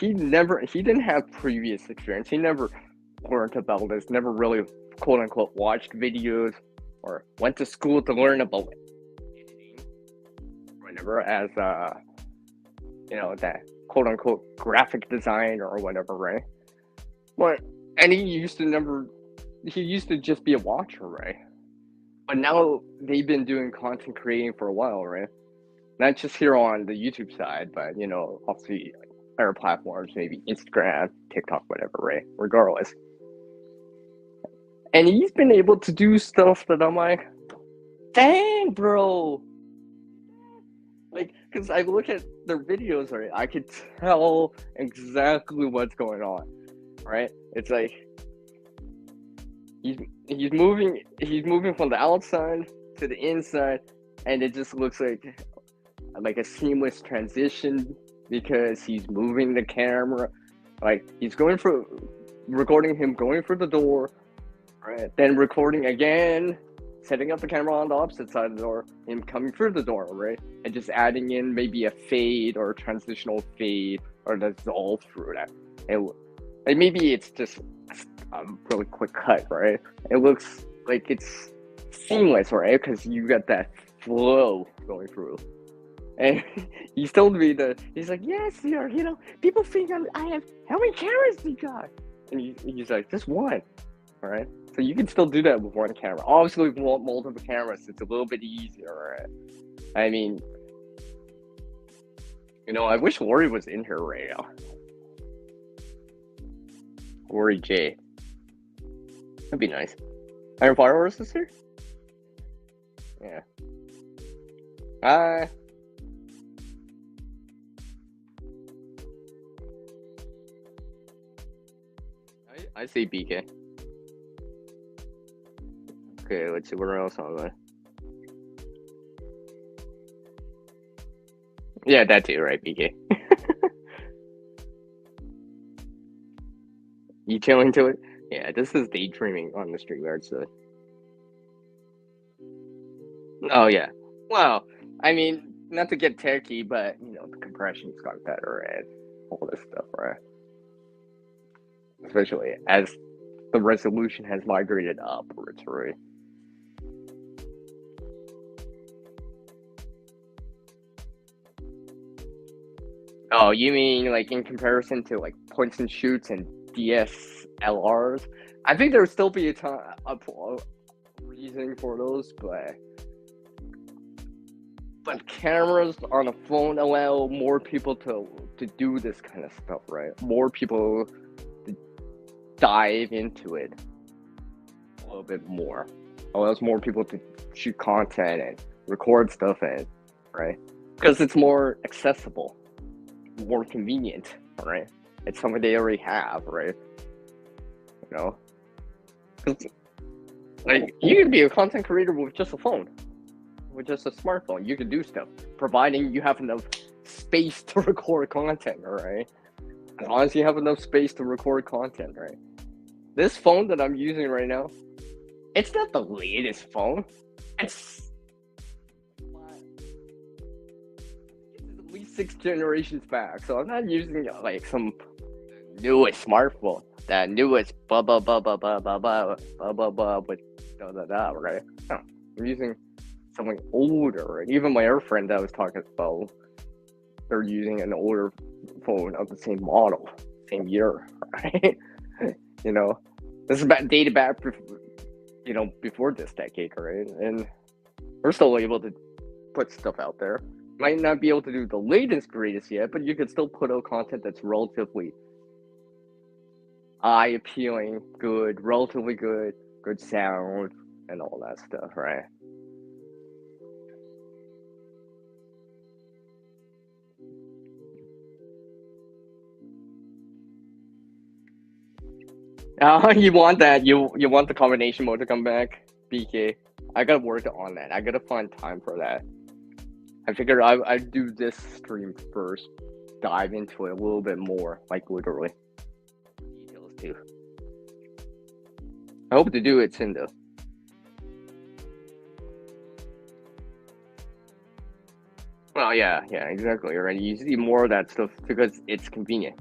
didn't have previous experience. He never learned about this. Never really, quote unquote, watched videos or went to school to learn about editing, whatever, as that quote unquote graphic design or whatever, right? And he used to just be a watcher, right? But now they've been doing content creating for a while, right? Not just here on the YouTube side, but obviously other platforms, maybe Instagram, TikTok, whatever, right? Regardless. And he's been able to do stuff that I'm like, Dang, bro. Like, because I look at their videos, right? I could tell exactly what's going on, right? It's like he's he's moving from the outside to the inside, and it just looks like a seamless transition because he's moving the camera. Like he's going for recording him going through the door, right? Then recording again, setting up the camera on the opposite side of the door, him coming through the door, right? And just adding in maybe a fade or a transitional fade or dissolve through that. And maybe it's just a really quick cut, right? It looks like it's seamless, right? Because you got that flow going through. And he's told me that he's like, yes, people think I have, how many cameras do you got? And he's like, just one, all right? So you can still do that with one camera. Obviously, if you want multiple cameras, it's a little bit easier, right? I mean, I wish Lori was in here right now. Lori J. That'd be nice. Iron Fireworks is here? Yeah. I see BK. Okay, let's see what else on there. Yeah, that too, right, BK? You chilling to it? Yeah, this is daydreaming on the StreamYard side. Oh yeah. Well, I mean, not to get techy, but the compression's got better and all this stuff, right? Especially as the resolution has migrated upwards, right? Oh, you mean like in comparison to like points and shoots and DSLRs? I think there would still be a reason for those, but cameras on a phone allow more people to do this kind of stuff, right? More people to dive into it a little bit more. Allows more people to shoot content and record stuff in, right? Because it's more accessible, more convenient, right? It's something they already have, right? Like you can be a content creator with just a phone. With just a smartphone, you can do stuff, providing you have enough space to record content, right? As long as you have enough space to record content, right? This phone that I'm using right now, it's not the latest phone. It's at least 6 generations back, so I'm not using like some newest smartphone, that newest blah blah blah blah blah blah blah blah blah blah with da da da, right? No, I'm using something older, and even my other friend that I was talking about, they're using an older phone of the same model, same year, right? This is dated back, before this decade, right? And we're still able to put stuff out there. Might not be able to do the latest, greatest yet, but you can still put out content that's relatively eye appealing, good, relatively good sound, and all that stuff, right? You want that? You want the combination mode to come back, BK? I gotta work on that. I gotta find time for that. I figured I'd do this stream first, dive into it a little bit more, like literally. Details too. I hope to do it soon though. Well, yeah, exactly. Right. You see more of that stuff because it's convenient.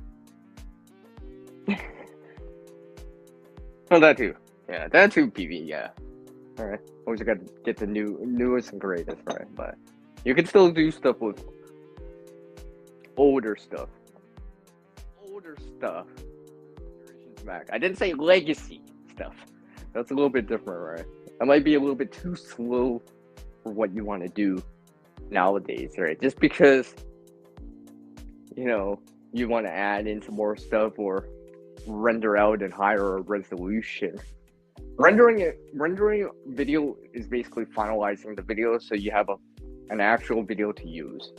Oh, that too. Yeah, that too, PV. Yeah. All right. Always got to get the newest and greatest, right? But you can still do stuff with older stuff. Older stuff. Generations back. I didn't say legacy stuff. That's a little bit different, right? That might be a little bit too slow for what you want to do nowadays, right? Just because you want to add in some more stuff or render out in higher resolution, Rendering video is basically finalizing the video so you have an actual video to use.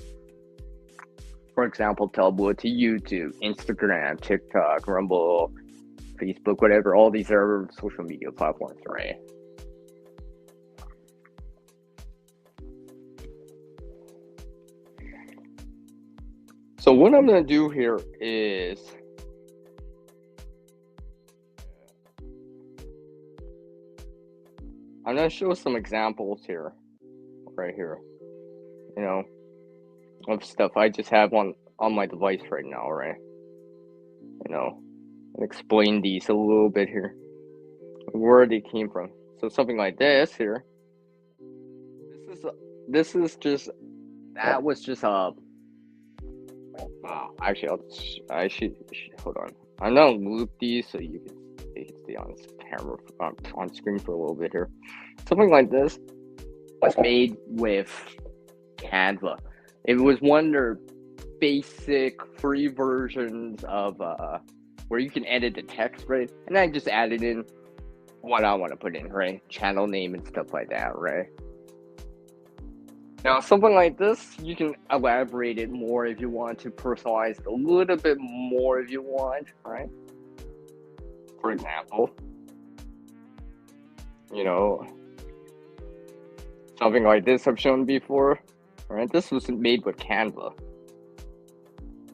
For example, to upload to YouTube, Instagram, TikTok, Rumble, Facebook, whatever. All these are social media platforms, right? So what I'm gonna do here is I'm gonna show some examples here, right here, you know, of stuff I just have on my device right now, right? You know, and explain these a little bit here, where they came from. So something like this here. This is just that was just actually I should hold on. I'm gonna loop these so you can stay on camera on screen for a little bit here. Something like this was made with Canva. It was one of their basic free versions of where you can edit the text, right? And I just added in what I want to put in, right? Channel name and stuff like that, right? Now, something like this, you can elaborate it more if you want to personalize it a little bit more if you want, right? For example, you know, something like this I've shown before, right? This was made with Canva.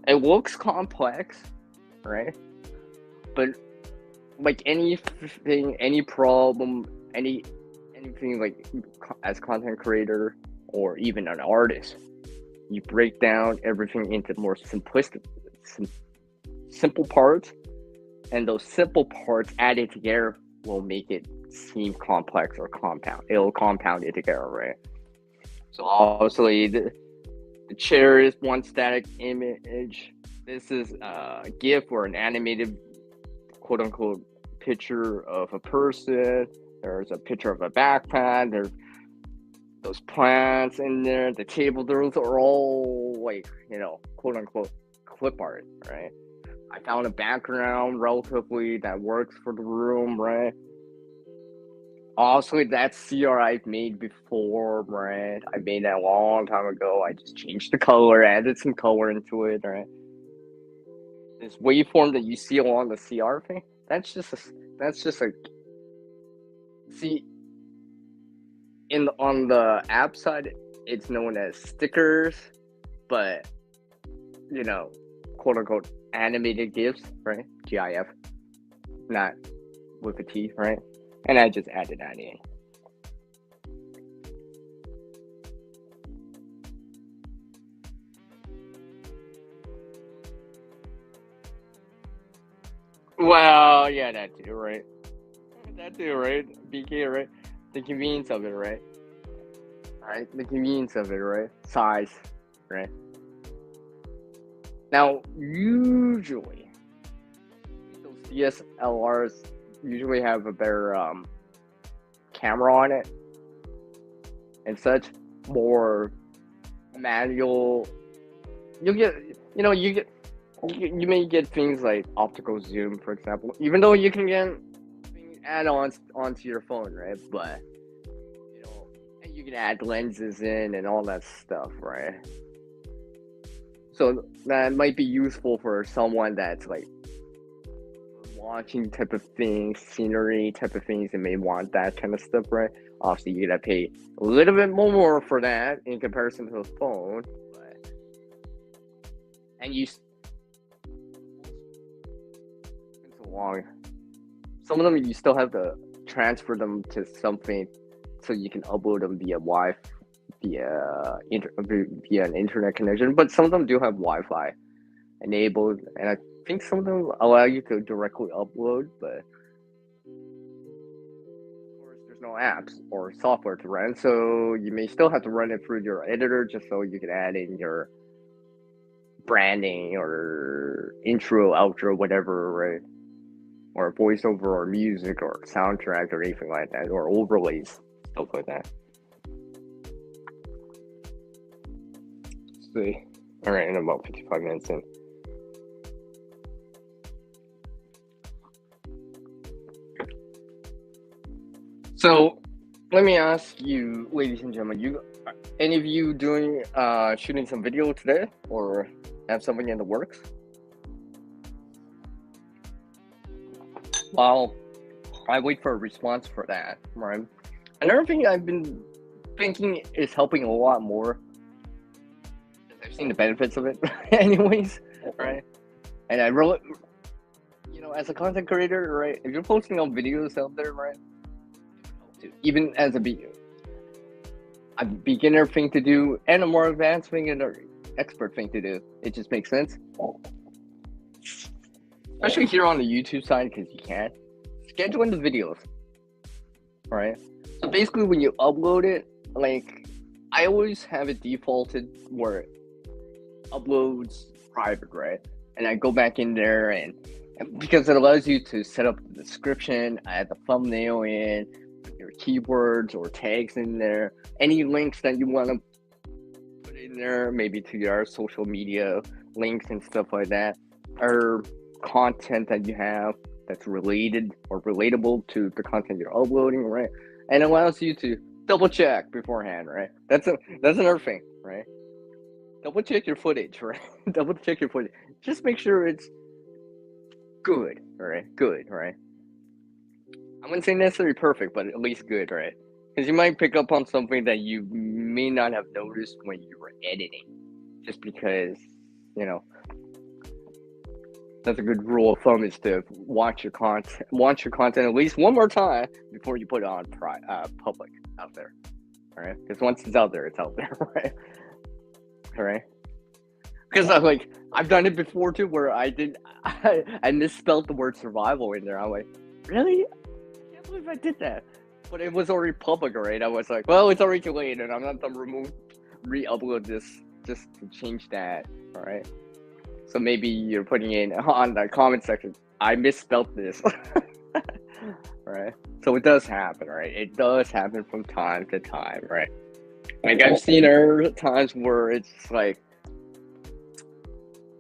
It looks complex, right? But like anything, any problem, anything like as content creator, or even an artist, you break down everything into more simple parts, and those simple parts added together will make it seem complex or compound. It'll compound it together, right? So obviously, the chair is one static image. This is a GIF or an animated, quote unquote, picture of a person. There's a picture of a backpack. There's those plants in there, the table, those are all like, you know, quote unquote clip art, right? I found a background relatively that works for the room, right? Also, that CR I've made before, right? I made that a long time ago. I just changed the color, added some color into it, right? This waveform that you see along the CR thing, that's just a see. On the app side, it's known as stickers, but you know, quote unquote animated GIFs, right? GIF, not with a T, right? And I just added that in. Well, yeah, that too, right? That too, right? BK, right? The convenience of it, right? Right? The convenience of it, right? Size, right? Now, usually, those DSLRs usually have a better camera on it and such, more manual. You may get things like optical zoom, for example, even though you can get add-ons onto your phone, right? But you know, you can add lenses in and all that stuff, right? So that might be useful for someone that's like watching type of things, scenery type of things, and may want that kind of stuff, right? Obviously, you gotta pay a little bit more for that in comparison to a phone, but and it's so long. Some of them you still have to transfer them to something so you can upload them via via an internet connection. But some of them do have Wi-Fi enabled, and I think some of them allow you to directly upload, but of course there's no apps or software to run, so you may still have to run it through your editor just so you can add in your branding or intro, outro, whatever, right? Or voiceover or music or soundtrack or anything like that, or overlays, stuff like that. Let's see. Alright, in about 55 minutes in. So let me ask you, ladies and gentlemen, any of you doing shooting some video today or have something in the works? Well, I wait for a response for that, right? Another thing I've been thinking is helping a lot more. I've seen the benefits of it, anyways, right? And I really, as a content creator, right? If you're posting on videos out there, right? Even as a beginner thing to do and a more advanced thing and an expert thing to do, it just makes sense. Especially here on the YouTube side, because you can schedule in the videos, right? So basically, when you upload it, like I always have it defaulted where it uploads private, right? And I go back in there and because it allows you to set up the description, add the thumbnail in, put your keywords or tags in there, any links that you want to put in there, maybe to your social media links and stuff like that, or content that you have that's related or relatable to the content you're uploading, right? And it allows you to double check beforehand, right? That's another thing, right? Double check your footage, right? Double check your footage. Just make sure it's good, right? Good, right? I wouldn't say necessarily perfect, but at least good, right? Because you might pick up on something that you may not have noticed when you were editing, just because, that's a good rule of thumb is to watch your content at least one more time before you put it on public out there, all right? Because once it's out there, right? All right. Because I've done it before too, where I misspelled the word survival in there. I'm like, really? I can't believe I did that. But it was already public, right? I was like, well, it's already too late, and I'm not gonna re-upload this just to change that, all right? So maybe you're putting in on the comment section, I misspelled this, right? So it does happen, right? It does happen from time to time, right? Like I've seen times where it's like,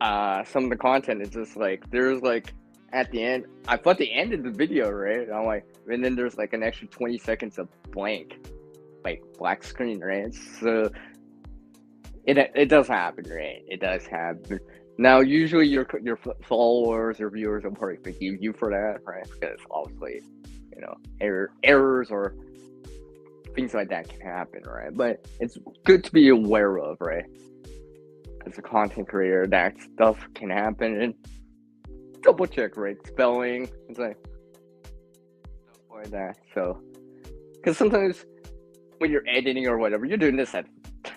some of the content is just like there's like at the end I thought the end of the video, right? And I'm like, and then there's like an extra 20 seconds of blank, like black screen, right? So it does happen, right? It does happen. Now usually your followers or viewers will probably forgive you for that, right? Because obviously, errors or things like that can happen, right? But it's good to be aware of, right? As a content creator, that stuff can happen, and double check, right? Spelling, it's like stuff like that. So, because sometimes when you're editing or whatever, you're doing this at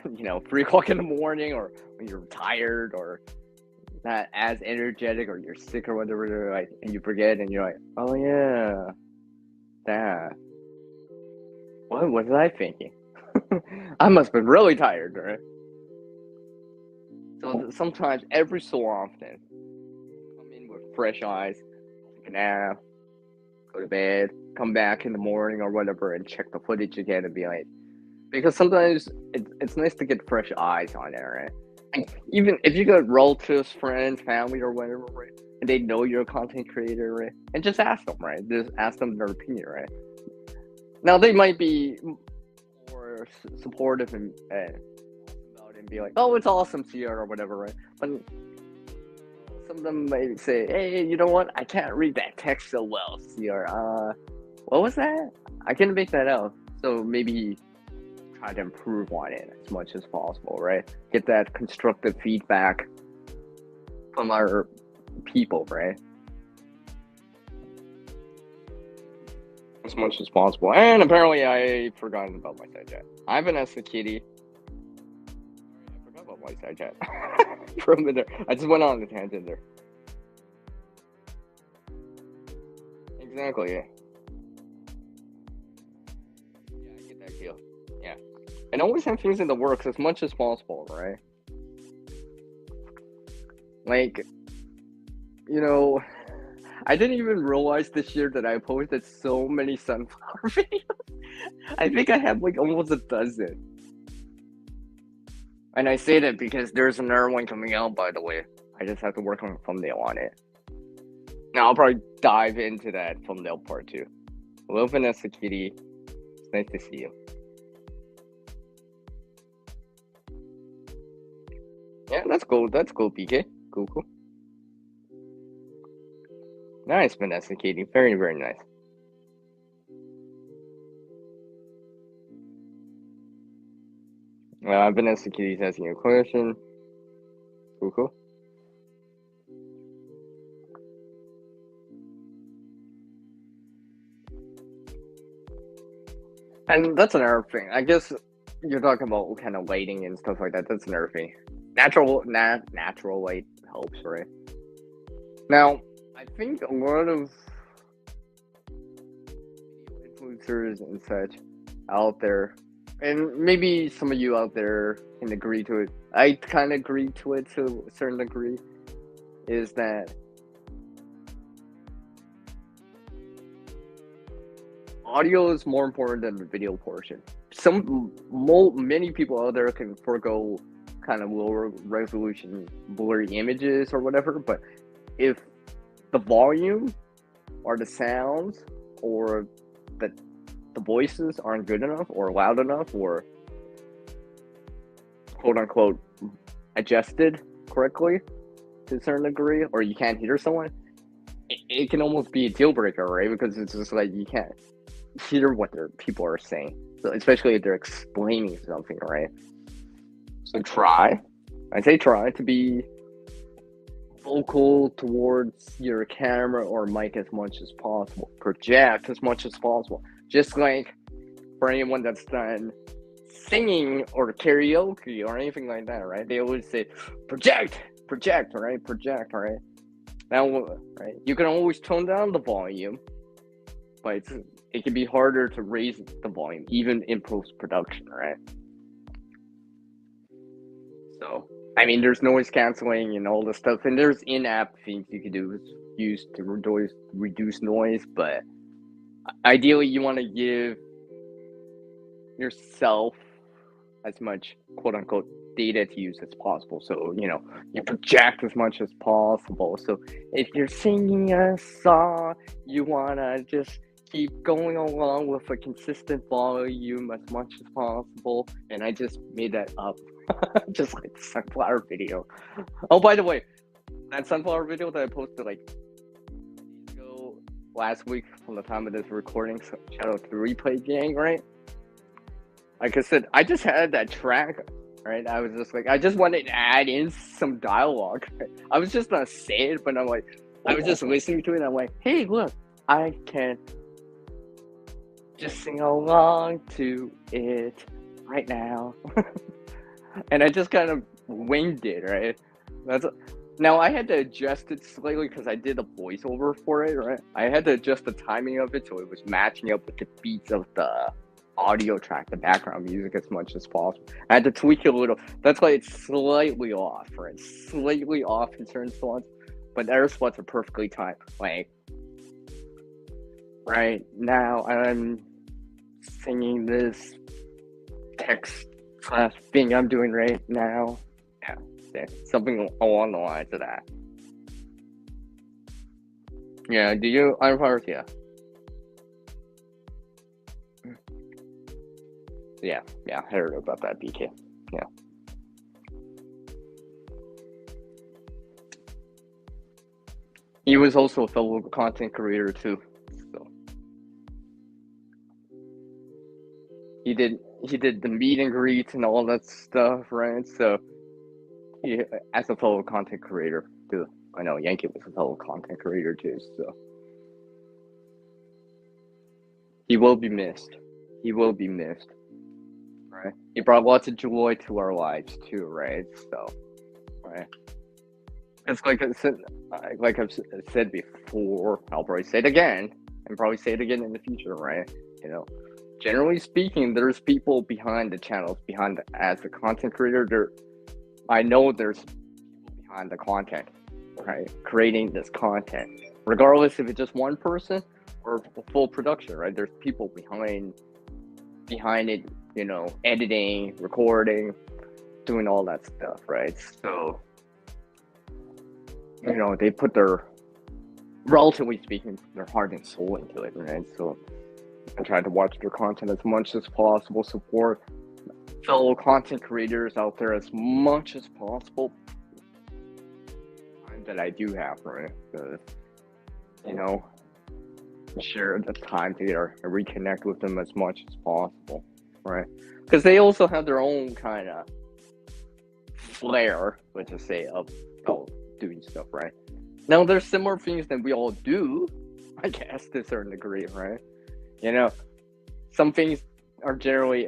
3 o'clock in the morning, or when you're tired or not as energetic, or you're sick or whatever, like, and you forget, and you're like, oh yeah, that. What was I thinking? I must have been really tired, right? So sometimes, every so often, come in with fresh eyes, take a nap, go to bed, come back in the morning or whatever, and check the footage again and be like, because sometimes it's nice to get fresh eyes on it, right? And even if you got relatives, friends, family, or whatever, right, and they know you're a content creator, right, and just ask them, right? Just ask them their opinion, right? Now they might be more supportive and about it and be like, "Oh, it's awesome, Sierra," or whatever, right? But some of them may say, "Hey, you know what? I can't read that text so well, Sierra. What was that? I couldn't make that out." So maybe try to improve on it as much as possible, right? Get that constructive feedback from our people, right? As much as possible. And apparently I forgot about my side chat. I haven't asked the kitty. I forgot about my side chat. From there. I just went on a tangent there. Exactly, yeah. Yeah, I get that feel. Yeah. And always have things in the works as much as possible, right? Like, I didn't even realize this year that I posted so many sunflower videos. I think I have like almost a dozen. And I say that because there's another one coming out, by the way. I just have to work on a thumbnail on it. Now I'll probably dive into that thumbnail part too. Hello, Vanessa Kitty. Nice to see you. Yeah, that's cool. That's cool, PK. Cool, cool. Nice, Vanessa Katie. Very, very nice. Vanessa Katie's asking a question. Cool, cool. And that's another thing. I guess you're talking about kind of lighting and stuff like that. That's another thing. Natural light helps, right? Now, I think a lot of influencers and such out there, and maybe some of you out there can agree to it. I kind of agree to it to a certain degree. Is that audio is more important than the video portion. Many people out there can forego kind of lower resolution blurry images or whatever, but if the volume or the sounds or the voices aren't good enough or loud enough or quote unquote adjusted correctly to a certain degree, or you can't hear someone, it can almost be a deal breaker, right? Because it's just like you can't hear what people are saying, so especially if they're explaining something, right? So I say try to be vocal towards your camera or mic as much as possible. Project as much as possible. Just like for anyone that's done singing or karaoke or anything like that, right? They always say project, right? Project, right? Now, right? You can always tone down the volume, but it can be harder to raise the volume, even in post-production, right? So, I mean, there's noise canceling and all this stuff, and there's in-app things you can do use to reduce noise, but ideally you want to give yourself as much quote-unquote data to use as possible. So, you project as much as possible. So if you're singing a song, you want to just keep going along with a consistent volume as much as possible. And I just made that up. Just like the sunflower video. Oh, by the way, that sunflower video that I posted last week from the time of this recording, so shout out to the replay gang, right? Like I said, I just had that track, right? I was just like, I just wanted to add in some dialogue. I was just gonna say it, but I'm like, I was just listening to it and I'm like, hey, look, I can just sing along to it right now. And I just kind of winged it, right? Now I had to adjust it slightly because I did a voiceover for it, right? I had to adjust the timing of it so it was matching up with the beats of the audio track, the background music, as much as possible. I had to tweak it a little. That's why it's slightly off, right? Slightly off in certain spots, but other spots are perfectly timed. Like right now, I'm singing this text class thing I'm doing right now. Yeah, something along the lines of that. Yeah, do you? I'm part, yeah. Yeah, I heard about that, BK. Yeah. He was also a fellow content creator too. So he did the meet and greet and all that stuff, right? So he, as a fellow content creator too. I know Yankee was a fellow content creator too, so he will be missed. He will be missed. Right? He brought lots of joy to our lives too, right? So, right. It's like I've said before, I'll probably say it again, and probably say it again in the future, right? Generally speaking, there's people behind the channels, as a content creator. I know there's people behind the content, right? Creating this content, regardless if it's just one person or full production, right? There's people behind it, editing, recording, doing all that stuff, right? So, they put their, relatively speaking, their heart and soul into it, right? So I try to watch their content as much as possible, support fellow content creators out there as much as possible. Time that I do have, right? Because, you know, share the time together and reconnect with them as much as possible, right? Because they also have their own kind of flair, let's just say, of doing stuff, right? Now, there's similar things that we all do, I guess, to a certain degree, right? You know, some things are generally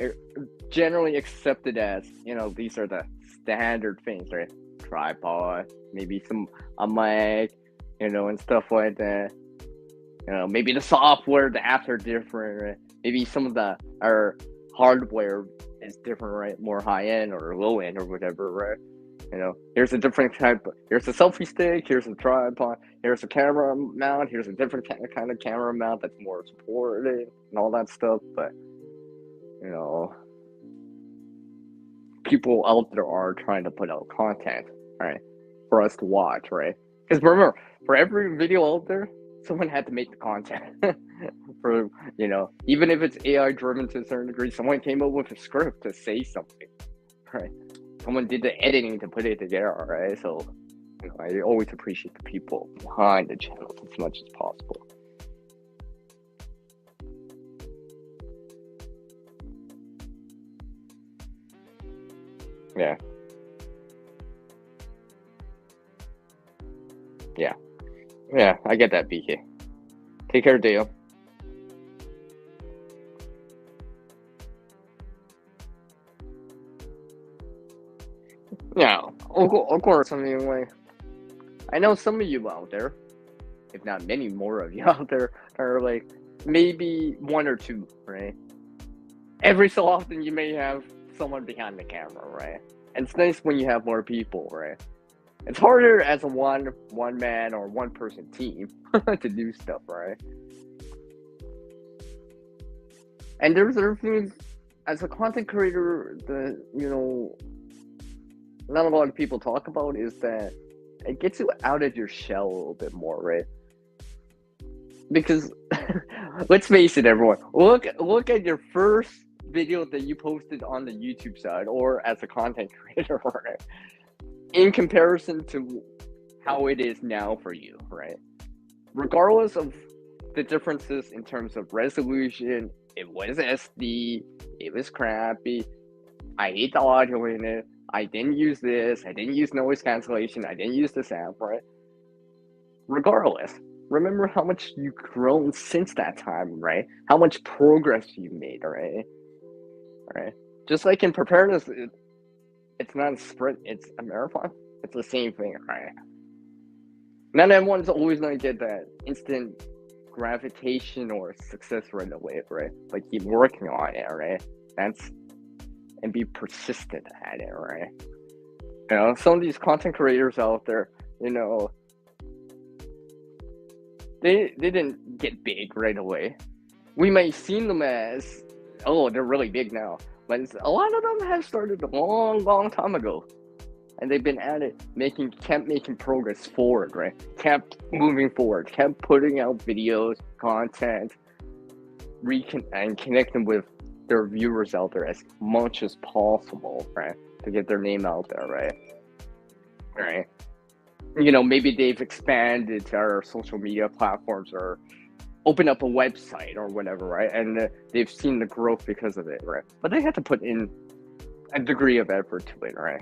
accepted as, you know, these are the standard things, right? Tripod, maybe a mic, you know, and stuff like that. You know, maybe the software, the apps are different, right? Maybe some of our hardware is different, right? More high end or low end or whatever, right? You know, here's a different type. Here's a selfie stick. Here's a tripod. Here's a camera mount. Here's a different kind of camera mount that's more supported and all that stuff. But you know, people out there are trying to put out content, right, for us to watch, right? Because remember, for every video out there, someone had to make the content. For, you know, even if it's AI driven to a certain degree, someone came up with a script to say something, right? Someone did the editing to put it together, right? So, you know, I always appreciate the people behind the channel as much as possible. Yeah. Yeah. Yeah, I get that, BK. Take care, Dale. Yeah, of course. I mean, like, I know some of you out there, if not many more of you out there, are like maybe one or two, right? Every so often, you may have someone behind the camera, right? And it's nice when you have more people, right? It's harder as a one man or one person team to do stuff, right? And there's other things as a content creator that, you know, not a lot of people talk about is that it gets you out of your shell a little bit more, right? Because let's face it, everyone. Look at your first video that you posted on the YouTube side or as a content creator, right? In comparison to how it is now for you, right? Regardless of the differences in terms of resolution, it was SD, it was crappy, I hate the audio in it, I didn't use this, I didn't use noise cancellation, I didn't use this app, right? Regardless, remember how much you've grown since that time, right? How much progress you made, right? Right? Just like in preparedness, it's not a sprint, it's a marathon. It's the same thing, right? Not everyone's always gonna get that instant gravitation or success right away, right? But keep working on it, right? And be persistent at it, right? You know, some of these content creators out there, you know, they didn't get big right away. We may see them as, oh, they're really big now. But a lot of them have started a long time ago. And they've been at it, kept making progress forward, right? Kept moving forward, kept putting out videos, content, and connecting with their viewers out there as much as possible, right? To get their name out there, right? Right. You know, maybe they've expanded to our social media platforms or open up a website or whatever, right? And they've seen the growth because of it, right? But they had to put in a degree of effort to it, right?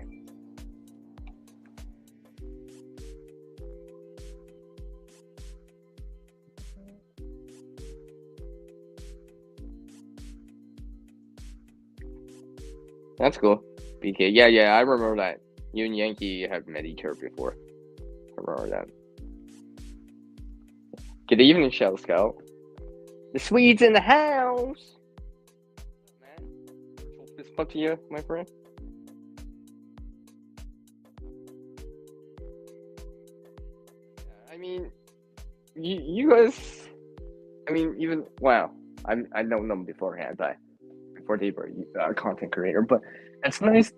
That's cool. BK. Yeah, I remember that. You and Yankee have met each other before. I remember that. Good evening, Shell Scout. The Swedes in the house! Man, virtual fist bump to you, my friend. I mean, you guys, I mean, even, wow, I know them beforehand, before they were a content creator, but it's nice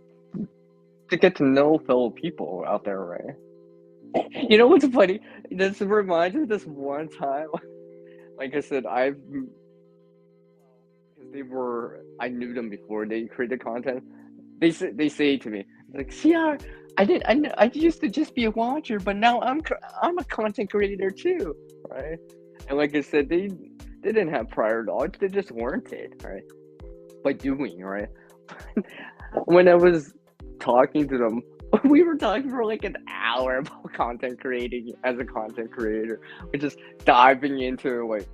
to get to know fellow people out there, right? You know what's funny? This reminds me of this one time. Like I said, I knew them before they created content. They say to me like, "CR, I used to just be a watcher, but now I'm a content creator too, right?" And like I said, they didn't have prior knowledge; they just learned it, right, by doing, right. When I was talking to them, we were talking for like an hour about content creating as a content creator. We're just diving into like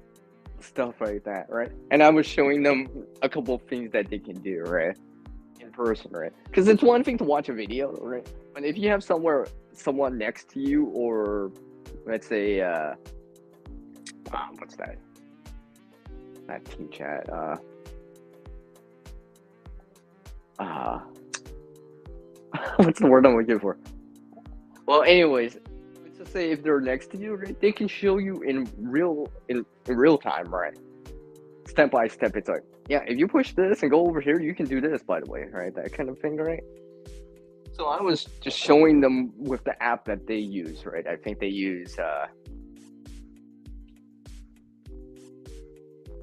stuff like that, right? And I was showing them a couple of things that they can do, right? In person, right? Because it's one thing to watch a video, right? But if you have someone next to you, or let's say, what's that? Not team chat. What's the word I'm looking for? Well, anyways, let's just say if they're next to you, right, they can show you in real time, right? Step by step, it's like, yeah, if you push this and go over here, you can do this, by the way, right? That kind of thing, right? So I was just showing them with the app that they use, right? I think they use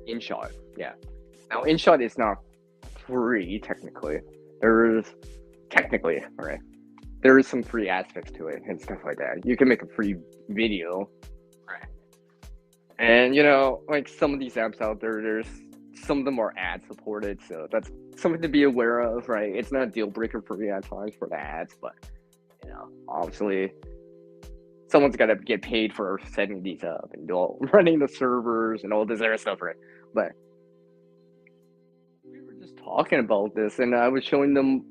InShot, yeah. Now, InShot is not free, technically. Right? There is some free aspects to it and stuff like that. You can make a free video, right? And like some of these apps out there, there's some of them are ad supported, so that's something to be aware of, right? It's not a deal breaker for me at times for the ads, but obviously someone's got to get paid for setting these up and running the servers and all this other stuff, right? But we were just talking about this, and I was showing them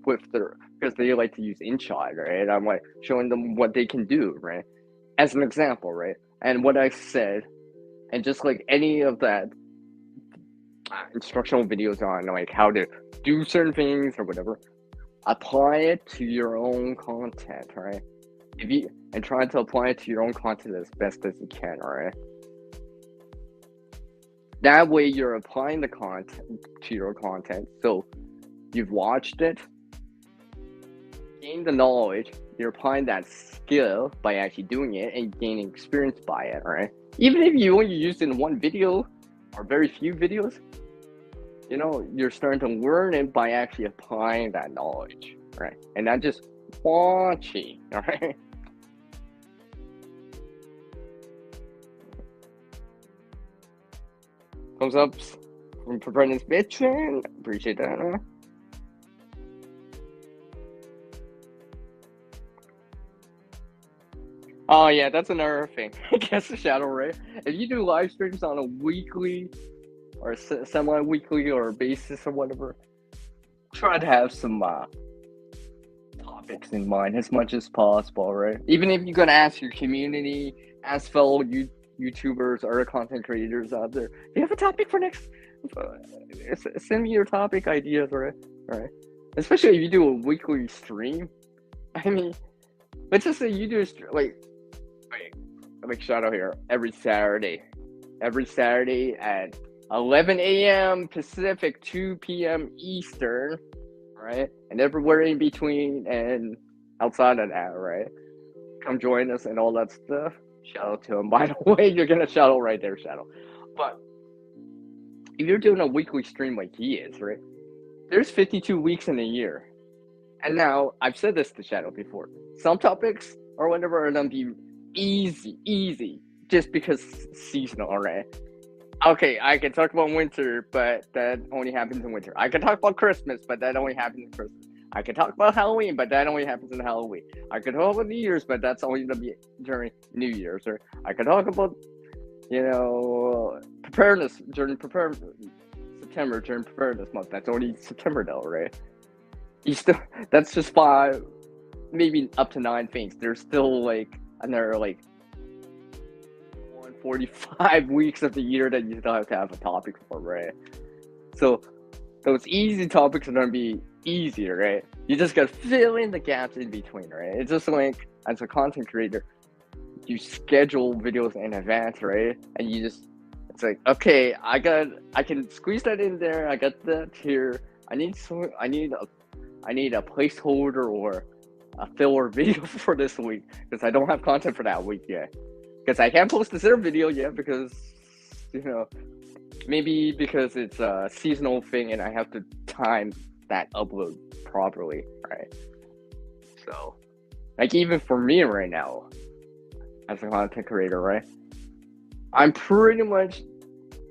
because they like to use InShot, right? I'm like showing them what they can do, right? As an example, right? And what I said, and just like any of that instructional videos on like how to do certain things or whatever, apply it to your own content, right? And try to apply it to your own content as best as you can, right? That way you're applying the content to your content. So you've watched it, gained the knowledge, you're applying that skill by actually doing it and gaining experience by it, right? Even if you only used it in one video or very few videos, you're starting to learn it by actually applying that knowledge, right? And not just watching, all right? Thumbs ups from Brendan's bitchin'. Appreciate that, huh? Oh yeah, that's another thing. I guess the shadow ray. If you do live streams on a weekly or semi-weekly or basis or whatever, try to have some topics in mind as much as possible, right? Even if you're gonna ask your community, ask fellow YouTubers or content creators out there, do you have a topic for next? Send me your topic ideas, right? Especially if you do a weekly stream. I mean, let's just say you do like shout out here every Saturday at 11 a.m. Pacific, 2 p.m. Eastern, right? And everywhere in between and outside of that, right? Come join us and all that stuff. Shout out to him. By the way, you're gonna shout out right there, Shadow. But if you're doing a weekly stream like he is, right? There's 52 weeks in a year. And now, I've said this to Shadow before. Some topics or whatever are gonna be easy, just because seasonal, right? Okay, I can talk about winter, but that only happens in winter. I can talk about Christmas, but that only happens in Christmas. I can talk about Halloween, but that only happens in Halloween. I can talk about New Year's, but that's only gonna be during New Year's. Or I can talk about, preparedness during September during preparedness month. That's only September though, right? That's just 5, maybe up to 9 things. There's still like another 145 weeks of the year that you still have to have a topic for, right? So those easy topics are gonna be easier, right? You just gotta fill in the gaps in between, right? It's just like as a content creator, you schedule videos in advance, right? And it's like, okay, I can squeeze that in there. I got that here. I need a placeholder or a filler video for this week because I don't have content for that week yet. Because I can't post this other video yet because Maybe because it's a seasonal thing and I have to time that upload properly, right? So, like even for me right now, as a content creator, right? I'm pretty much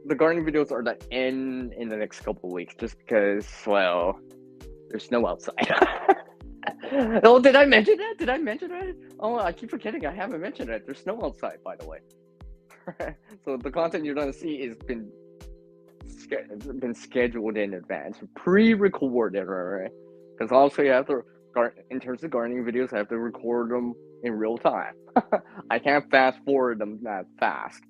the gardening videos are the end in the next couple of weeks, just because, well, there's snow outside. Oh, did I mention that? Did I mention that? Oh, I keep forgetting. I haven't mentioned it. There's snow outside, by the way. So the content you're gonna see has been scheduled in advance, pre-recorded, right? Because also you have to, in terms of gardening videos, I have to record them in real time. I can't fast forward them that fast.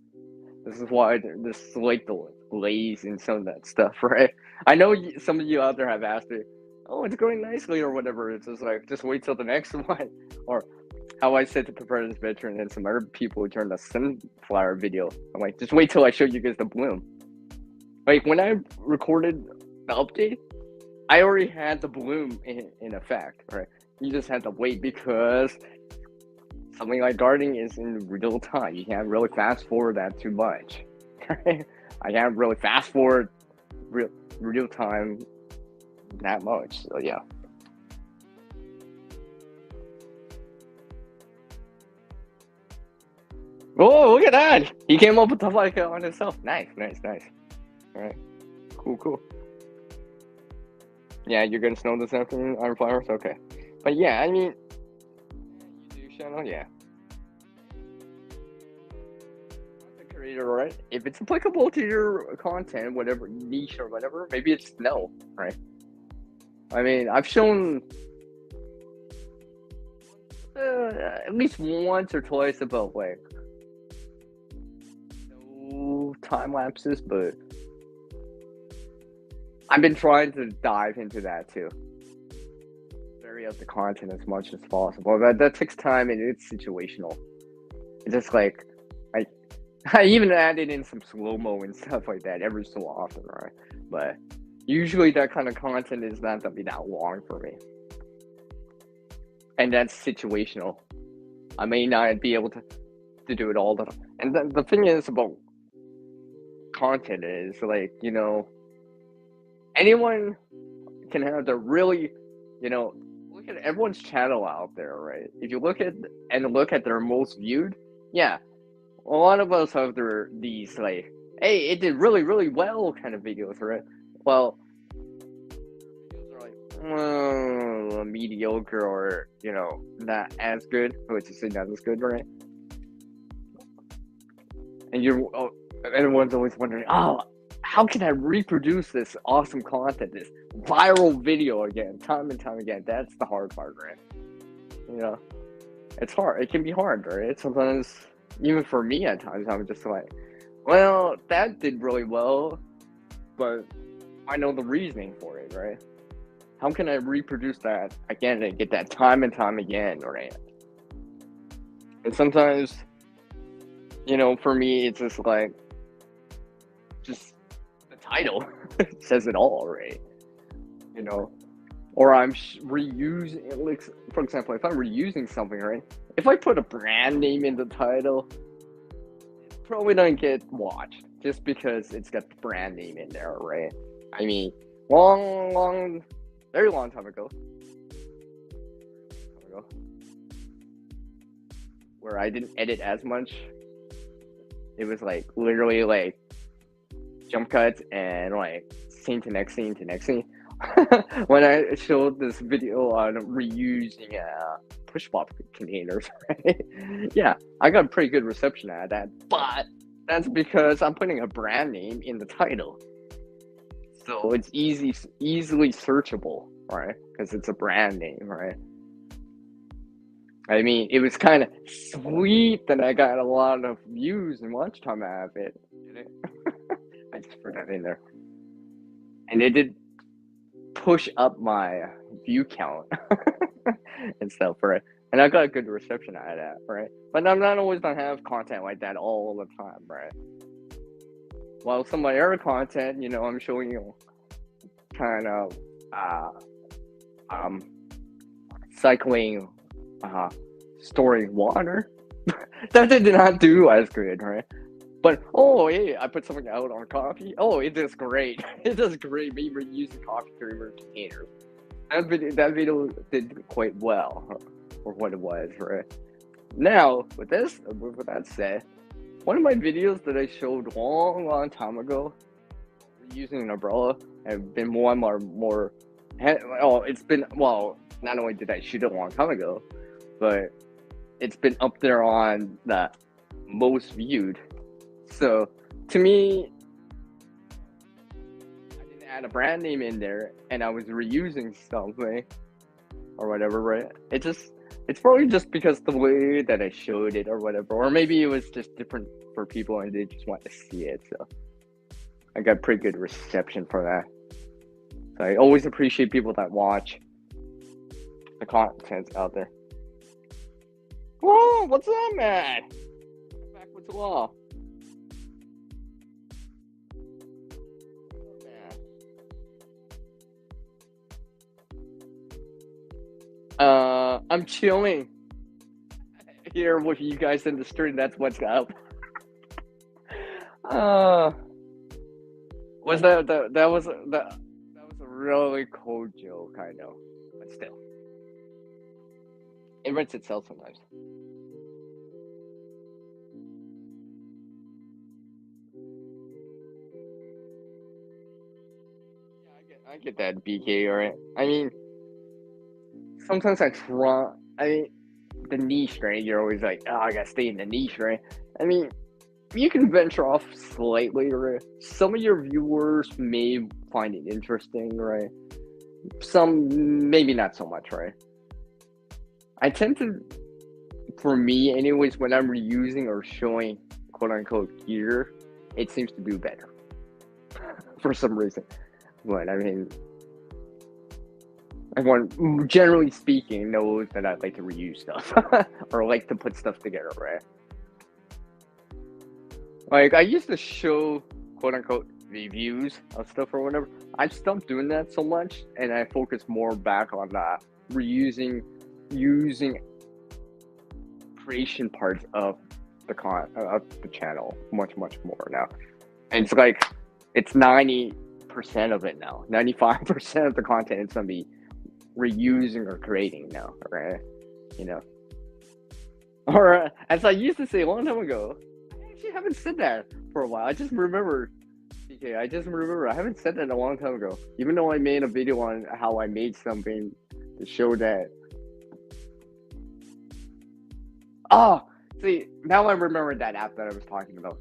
This is why there's like the delays and some of that stuff, right? I know some of you out there have asked me, "Oh, it's going nicely" or whatever. It's just like just wait till the next one, or how I said to prepare this veteran and some other people during the sunflower video. I'm like, just wait till I show you guys the bloom. Like when I recorded the update, I already had the bloom in effect, right? You just had to wait because something like gardening is in real time. You can't really fast forward that too much. Right? I can't really fast forward real time that much. So yeah. Oh, look at that! He came up with the like on himself. Nice. All right, cool. Yeah, you're gonna snow this afternoon on flowers. Okay, but yeah, I mean, you do channel, yeah. Content creator, right? If it's applicable to your content, whatever niche or whatever, maybe it's no, right? I mean, I've shown at least once or twice about like no time lapses, but I've been trying to dive into that too. Vary out the content as much as possible. That takes time and it's situational. It's just like I even added in some slow-mo and stuff like that every so often, right? But usually that kind of content is not gonna be that long for me. And that's situational. I may not be able to do it all the time. And the thing is about content is like, anyone can have the really, look at everyone's channel out there, right? If you look at their most viewed, yeah, a lot of us have these like, hey, it did really, really well kind of videos, right? Well, videos are like, mediocre or, not as good, which is not as good, right? And everyone's always wondering, oh, how can I reproduce this awesome content, this viral video again, time and time again? That's the hard part, right? It's hard. It can be hard, right? Sometimes, even for me at times, I'm just like, well, that did really well, but I know the reasoning for it, right? How can I reproduce that again and get that time and time again, right? And sometimes, for me, it's just like, just the title says it all, right? Or I'm reusing, like, for example, if I'm reusing something, right? If I put a brand name in the title, it's probably don't get watched just because it's got the brand name in there, right? I mean, very long time ago, where I didn't edit as much. It was like literally like jump cuts and like scene to next scene to next scene. When I showed this video on reusing push pop containers, right? Yeah, I got pretty good reception out of that, but that's because I'm putting a brand name in the title, so it's easily searchable, right? Because it's a brand name, right? I mean, it was kind of sweet that I got a lot of views and watch time out of it. I just put that in there, and it did push up my view count and stuff, right? And I got a good reception out of that, right? But I'm not always gonna have content like that all the time, right? While some of my other content, I'm showing you kind of cycling, storing water. That did not do as good, right? But oh, hey, I put something out on coffee. Oh, it does great. It does great. Me reusing coffee creamer containers. That video did quite well, or what it was, right? Now, with that said, one of my videos that I showed long time ago, using an umbrella, have been more. Oh, it's been, well. Not only did I shoot it a long time ago, but it's been up there on the most viewed. So to me, I didn't add a brand name in there, and I was reusing something or whatever, right? It's probably just because the way that I showed it or whatever, or maybe it was just different for people and they just want to see it. So I got pretty good reception for that. So I always appreciate people that watch the content out there. Whoa, what's up, man? Back with the law. I'm chilling here with you guys in the street. That's what's up. Was that was a really cold joke, I know, but still, it rents itself sometimes. Yeah, I get that, BK. All right. I mean, sometimes I try. I mean, the niche, right? You're always like, oh, I gotta stay in the niche, right? I mean, you can venture off slightly, right? Some of your viewers may find it interesting, right? Some maybe not so much, right? I tend to, for me, anyways, when I'm reusing or showing quote unquote gear, it seems to do better for some reason. But I mean, everyone, generally speaking, knows that I like to reuse stuff or like to put stuff together, right? Like, I used to show quote unquote reviews of stuff or whatever. I've stopped doing that so much, and I focus more back on using creation parts of the channel much more now. And it's like it's 90% of it now. 95% of the content is gonna be reusing or creating now, right? You know, or as I used to say a long time ago. I actually haven't said that for a while. I just remember, DK. I just remember I haven't said that a long time ago. Even though I made a video on how I made something to show that. Oh, see, now I remember that app that I was talking about.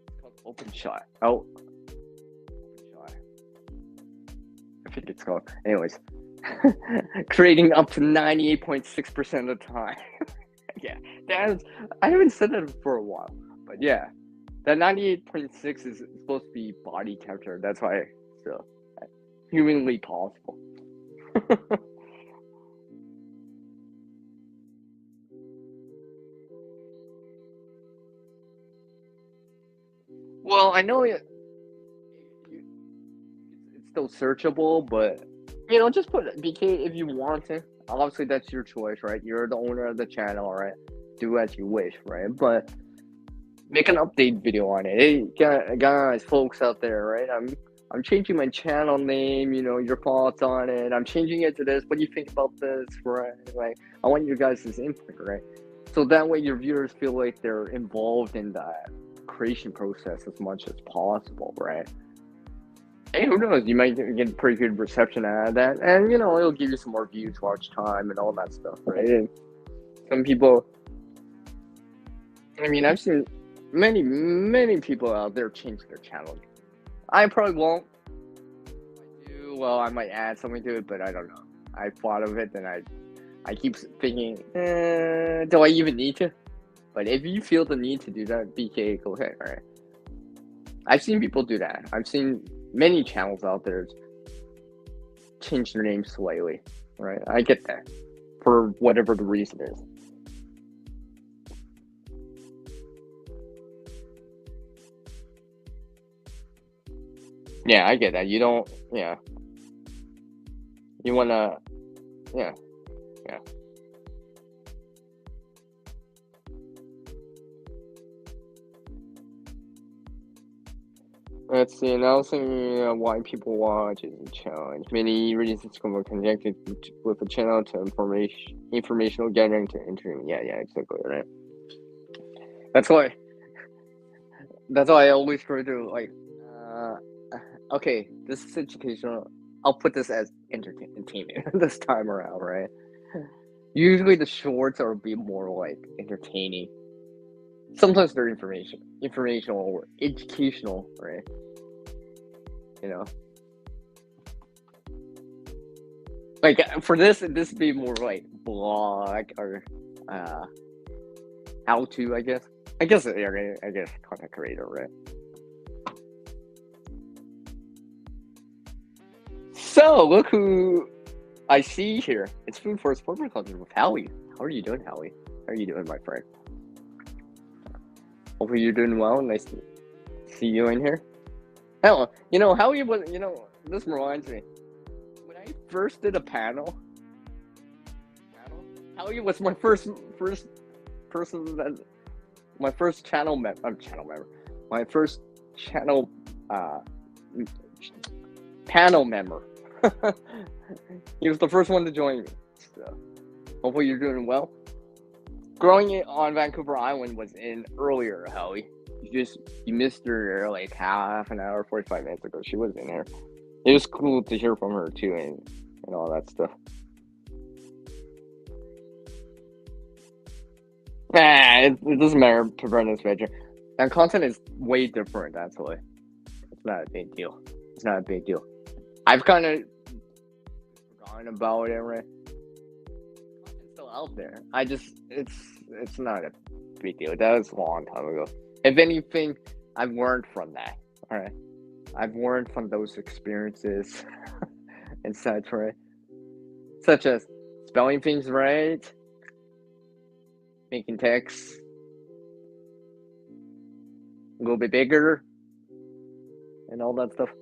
It's called OpenShot. Oh, OpenShot. I think it's called. Anyways, creating up to 98.6% of the time. Yeah, I haven't said that for a while, but yeah, that 98.6 is supposed to be body temperature. That's why it's still humanly possible. Well, I know it's still searchable, but just put BK if you want to. Obviously, that's your choice, right? You're the owner of the channel, right? Do as you wish, right? But make an update video on it. Hey, guys, folks out there, right? I'm changing my channel name. Your thoughts on it. I'm changing it to this. What do you think about this, right? Like, I want you guys' input, right? So that way your viewers feel like they're involved in the creation process as much as possible, right? Hey, who knows? You might get pretty good reception out of that, and it'll give you some more views, watch time, and all that stuff, right? And some people, I mean, I've seen many people out there change their channel. I probably won't. If I do, well, I might add something to it, but I don't know. I thought of it, and I keep thinking, do I even need to? But if you feel the need to do that, BK, go ahead, right? I've seen people do that. I've seen many channels out there change their name slightly, right? I get that, for whatever the reason is. Yeah, I get that. You don't, yeah. You wanna, yeah, yeah. Let's see, announcing why people watch is a challenge. Many reasons can be connected with the channel to informational gathering to entertainment. Yeah, exactly, right? That's why. That's why I always try to like. Uh, okay, this is educational. I'll put this as entertainment this time around, right? Usually the shorts are a bit more like entertaining. Sometimes they're informational or educational, right? You know, like for this be more like blog or uh how to, I guess. Yeah, I guess content creator, right? So look who I see here. It's Food for Sport Culture with Howie. How are you doing, Howie? How are you doing, my friend? Hopefully you're doing well. Nice to see you in here. Hell, Howie was. This reminds me. When I first did a panel, Howie was my first person that my first channel member. My first channel panel member. He was the first one to join me. So hopefully you're doing well. Growing it on Vancouver Island was in earlier, Howie. You missed her like half an hour, 45 minutes ago. She was in there. It was cool to hear from her too, and all that stuff. It doesn't matter to Brendan's major. And content is way different, actually. It's not a big deal. I've kind of forgotten about it, right? Content's still out there. It's not a big deal. That was a long time ago. If anything, I've learned from that. All right, I've learned from those experiences and such, right? Such as spelling things right, making text a little bit bigger, and all that stuff.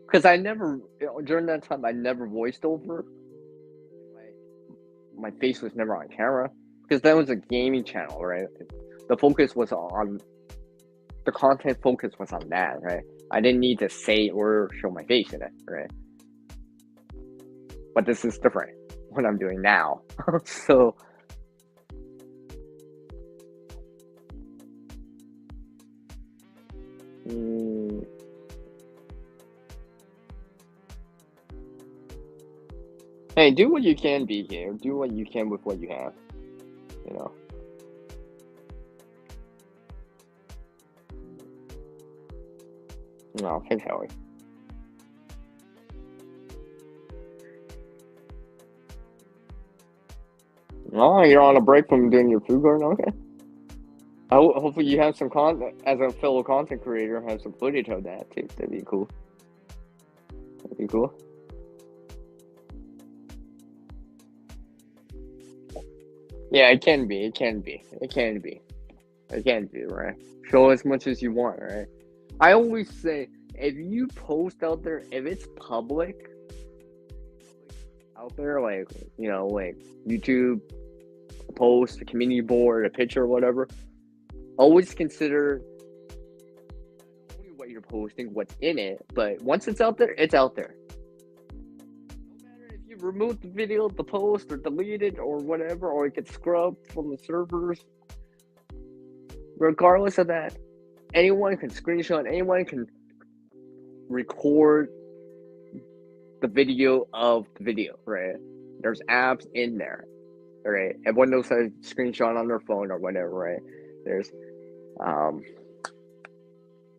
Because during that time, I never voiced over. My face was never on camera. Because that was a gaming channel, right? The content focus was on that, right? I didn't need to say or show my face in it, right? But this is different, what I'm doing now. So, hey, do what you can be here. Do what you can with what you have. No, thanks, Howie. Oh, you're on a break from doing your food garden? Okay. Hopefully you have some content, as a fellow content creator, have some footage of that too. That'd be cool. Yeah, it can be, right? Show as much as you want, right? I always say, if you post out there, if it's public out there, like, like YouTube, a post, a community board, a picture, or whatever, always consider not only what you're posting, what's in it, but once it's out there, it's out there. No matter if you remove the video, the post, or delete it, or whatever, or it gets scrubbed from the servers, regardless of that, anyone can screenshot, anyone can record the video of the video, right? There's apps in there, right? Everyone knows how to screenshot on their phone or whatever, right? There's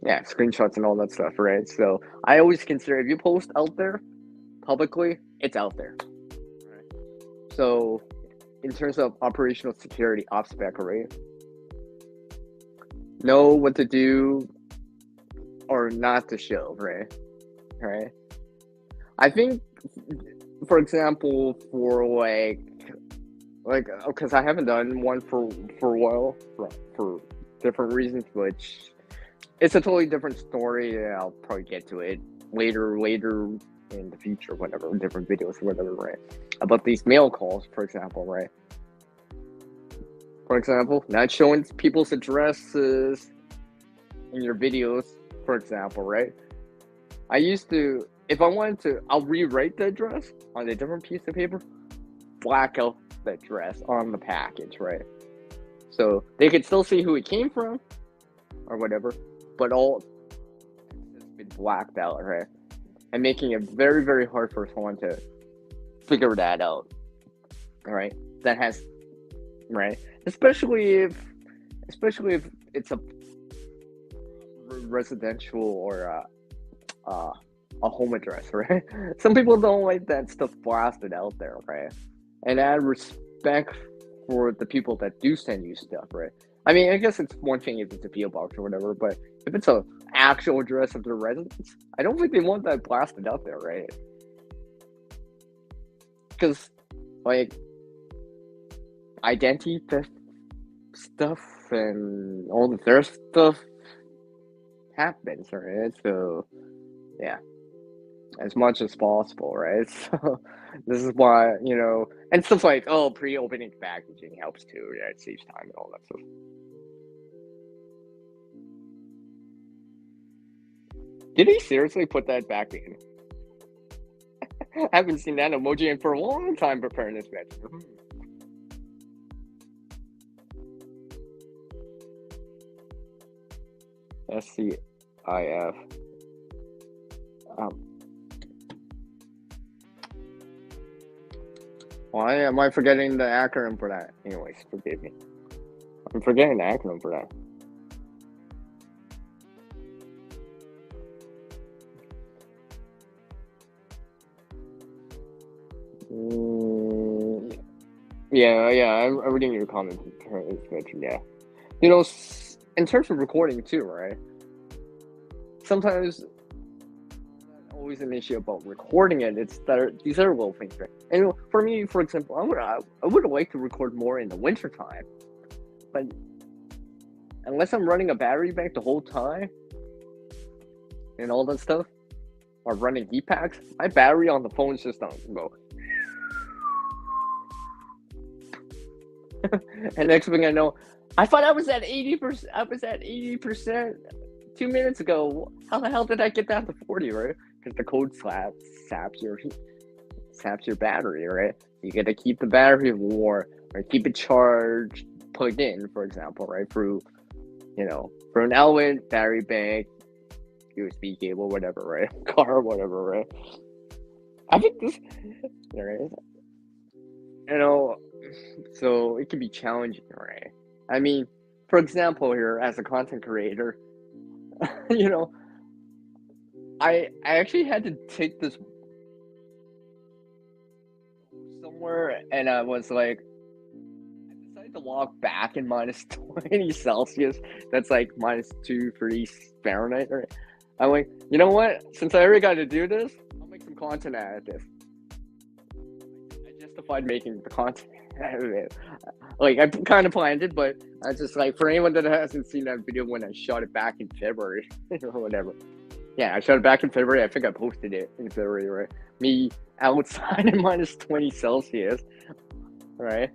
screenshots and all that stuff, right? So I always consider, if you post out there publicly, it's out there, right? So in terms of operational security, OPSPEC, right? Know what to do or not to show, right? I think, for example, for like, because I haven't done one for a while for different reasons, which it's a totally different story. Yeah, I'll probably get to it later in the future, whatever, different videos, whatever, right? About these mail calls, for example, right? For example, not showing people's addresses in your videos, for example, right? I used to, if I wanted to, I'll rewrite the address on a different piece of paper, black out the address on the package, right? So they could still see who it came from or whatever, but all has been blacked out, right? And making it very, very hard for someone to figure that out. All right, that has, right, especially if it's a residential or a home address, right? Some people don't like that stuff blasted out there, right? And add respect for the people that do send you stuff, right? I mean, I guess it's one thing if it's a PO box or whatever, but if it's a actual address of their residence, I don't think they want that blasted out there, right? Because, like, identity theft stuff and all the theft stuff happens, right? So, yeah, as much as possible, right? So, this is why, and stuff like, oh, pre-opening packaging helps too, yeah, it saves time and all that stuff. Did he seriously put that back in? I haven't seen that emoji in for a long time preparing this match. SCIF. Why am I forgetting the acronym for that? Anyways, forgive me. I'm forgetting the acronym for that. Yeah, I'm reading your comments. Yeah. In terms of recording too, right? Sometimes not always an issue about recording it. It's that these are little things, right? And for me, for example, I would like to record more in the winter time, but unless I'm running a battery bank the whole time and all that stuff, or running heat packs, my battery on the phone just don't go. And next thing I know, I thought I was at 80%. I was at 80% 2 minutes ago. How the hell did I get down to 40, right? Because the cold saps your battery, right? You gotta keep the battery warm, or keep it charged, plugged in, for example, right? Through an outlet, battery bank, USB cable, whatever, right? Car, whatever, right? I think this, right? So it can be challenging, right? I mean, for example, here as a content creator, I actually had to take this somewhere, and I was like, I decided to walk back in minus 20 Celsius. That's like minus 2, 3 Fahrenheit, right? I'm like, you know what? Since I already got to do this, I'll make some content out of this. I justified making the content out of it. Like, I kind of planned it, but I just like, for anyone that hasn't seen that video when I shot it back in February or whatever. Yeah, I shot it back in February. I think I posted it in February, right? Me outside at minus 20 Celsius, right?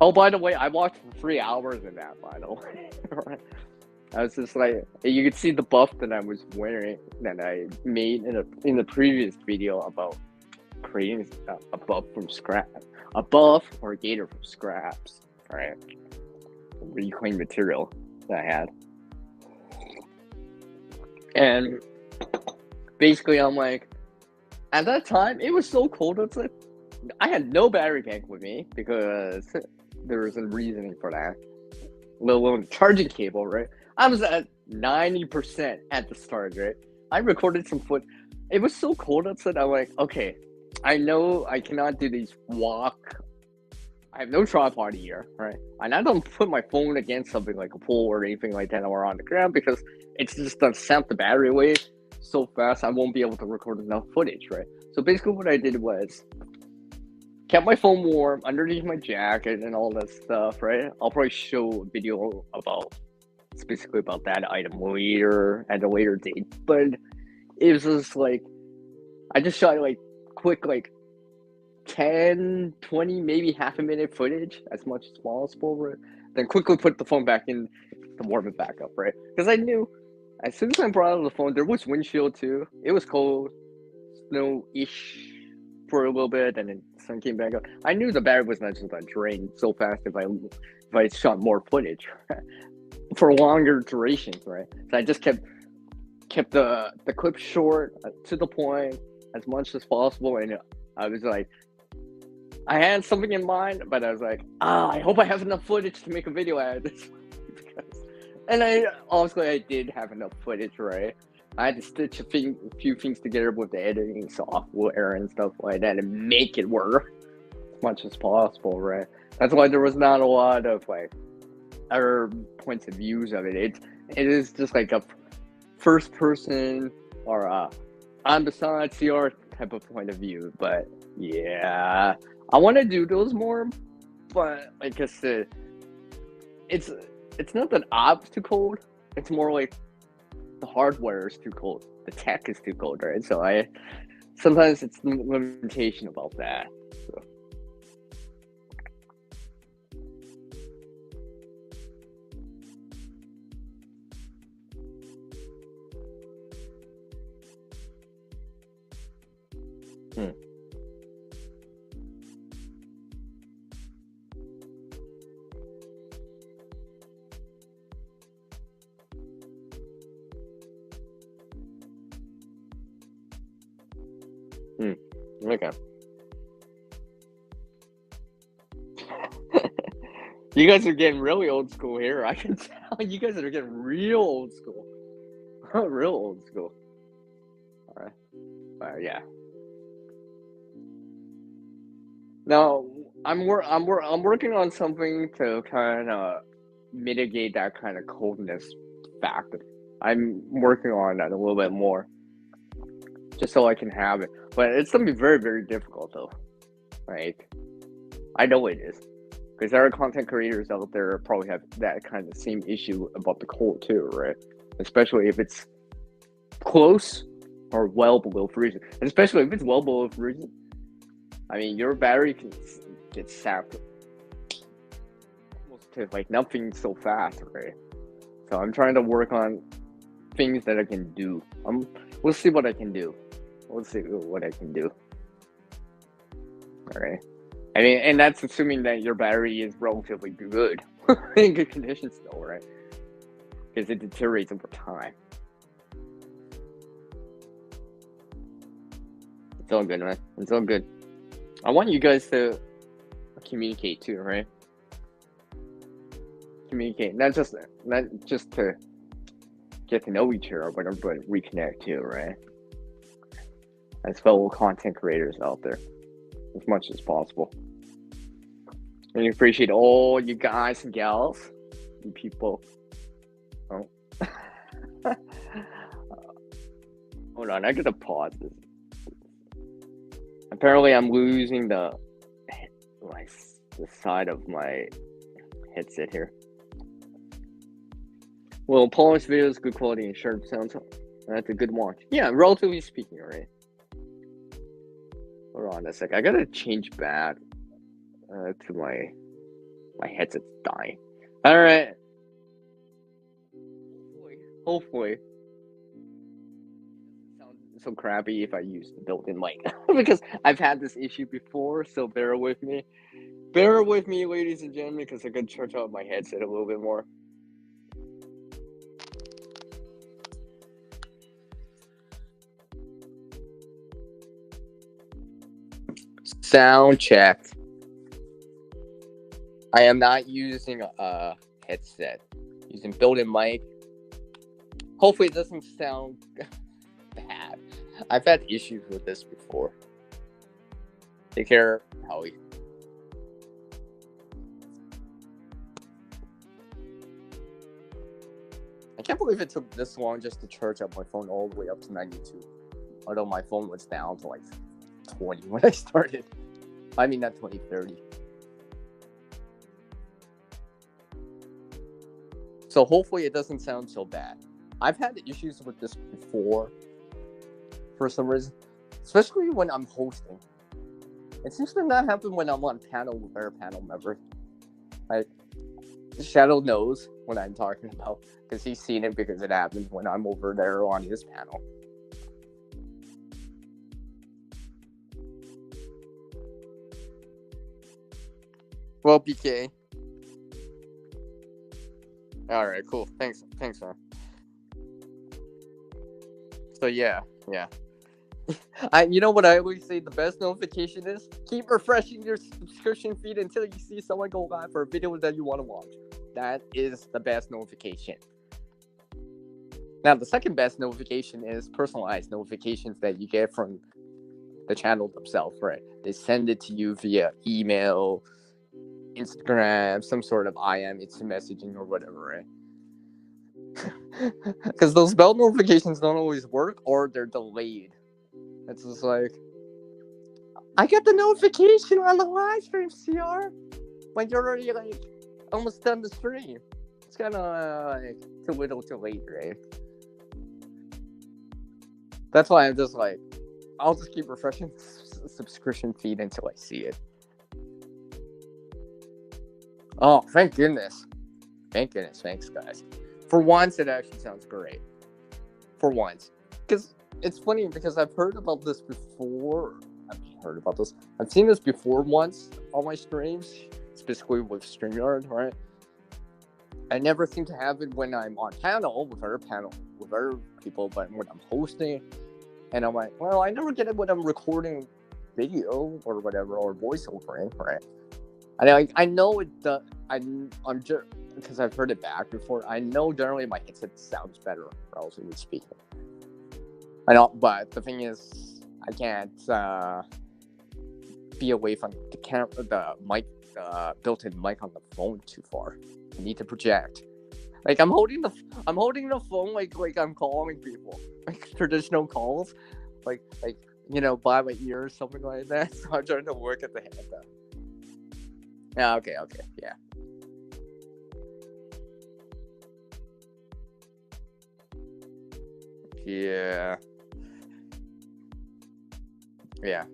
Oh, by the way, I walked for 3 hours in that, by the way. Right? I was just like, you could see the buff that I was wearing that I made in the previous video about creating a buff from scrap, a buff or a gator from scraps, right? Reclaimed material that I had, and basically, I'm like, at that time, it was so cold outside. I had no battery bank with me because there was a reasoning for that. Let alone the charging cable, right? I was at 90% at the start, right? I recorded some foot. It was so cold outside. I'm like, okay, I know I cannot do these walk. I have no tripod here, right? And I don't put my phone against something like a pole or anything like that or on the ground because it's just gonna sap the battery away so fast I won't be able to record enough footage, right? So basically what I did was kept my phone warm underneath my jacket and all that stuff, right? I'll probably show a video specifically about that item later at a later date, but it was just like, I just shot like quick, like 10, 20, maybe half a minute footage as much as possible, right? Then quickly put the phone back in to warm it back up, right? Because I knew As soon as I brought out the phone, there was windshield too. It was cold, snow-ish for a little bit, and then the sun came back up. I knew the battery was not just gonna drain so fast if I shot more footage for longer durations, right? So I just kept the clip short, to the point, as much as possible, and I was like, I had something in mind, but I was like, I hope I have enough footage to make a video out of this. And honestly, I did have enough footage, right? I had to stitch a few things together with the editing software and stuff like that and make it work as much as possible, right? That's why there was not a lot of like other points of views of it. It is just like a first person or I'm beside CR type of point of view. But yeah, I want to do those more, but like I said, it's not that I'm too cold. It's more like the hardware is too cold. The tech is too cold, right? So sometimes it's the limitation about that. So. Okay. You guys are getting really old school here. I can tell you guys are getting real old school. Real old school. All right. Yeah. Now I'm working on something to kind of mitigate that kind of coldness factor. I'm working on that a little bit more, just so I can have it. But it's gonna be very, very difficult though, right? I know it is, because there are content creators out there probably have that kind of same issue about the cold too, right? Especially if it's close or well below freezing. And especially if it's well below freezing, I mean, your battery can get sapped almost to like nothing so fast, right? So I'm trying to work on things that I can do. We'll see what I can do. We'll see what I can do. All right. I mean, and that's assuming that your battery is relatively good, in good condition still, right? Because it deteriorates over time. It's all good, man. It's all good. I want you guys to communicate too, right? Communicate, not just to get to know each other, but reconnect too, right? As fellow content creators out there, as much as possible. And I appreciate all you guys and gals, you people. Oh, hold on, I gotta pause this. Apparently, I'm losing the side of my headset here. Well, polished videos, good quality, and sharp sounds. That's a good watch. Yeah, relatively speaking, right? Hold on a sec. I gotta change back to my headset's dying. All right. Hopefully. It doesn't sound so crappy if I use the built-in mic because I've had this issue before. So bear with me. Bear with me, ladies and gentlemen, because I gotta charge out my headset a little bit more. Sound check. I am not using a headset. Using built-in mic. Hopefully it doesn't sound bad. I've had issues with this before. Take care, Howie. I can't believe it took this long just to charge up my phone all the way up to 92. Although my phone was down to like 20 when I started. I mean, not 20, 30. So hopefully it doesn't sound so bad. I've had issues with this before for some reason, especially when I'm hosting. It seems to not happen when I'm on panel with other panel members. Shadow knows what I'm talking about because he's seen it because it happens when I'm over there on his panel. Well, BK. All right, cool. Thanks, man. So yeah. You know what I always say? The best notification is keep refreshing your subscription feed until you see someone go live for a video that you want to watch. That is the best notification. Now, the second best notification is personalized notifications that you get from the channel themselves, right? They send it to you via email, Instagram, some sort of IM, instant messaging, or whatever, right? Because those bell notifications don't always work, or they're delayed. It's just like, I get the notification on the live stream, CR, when you're already like almost done the stream. It's kind of like too little, too late, right? That's why I'm just like, I'll just keep refreshing the subscription feed until I see it. Oh, thank goodness. Thanks, guys. For once, it actually sounds great. For once. Because it's funny, because I've heard about this before. I've seen this before once on my streams, specifically with StreamYard, right? I never seem to have it when I'm on panel with other people, but when I'm hosting, and I'm like, well, I never get it when I'm recording video or whatever, or voiceovering, right? I know it does. I'm just because I've heard it back before. I know generally my headset sounds better, relatively speaking. I know, but the thing is, I can't be away from the mic, built-in mic on the phone too far. I need to project. Like I'm holding the phone like I'm calling people, like traditional calls, like by my ear or something like that. So I'm trying to work at the headset. Yeah. Okay. Yeah. Yeah. Yeah.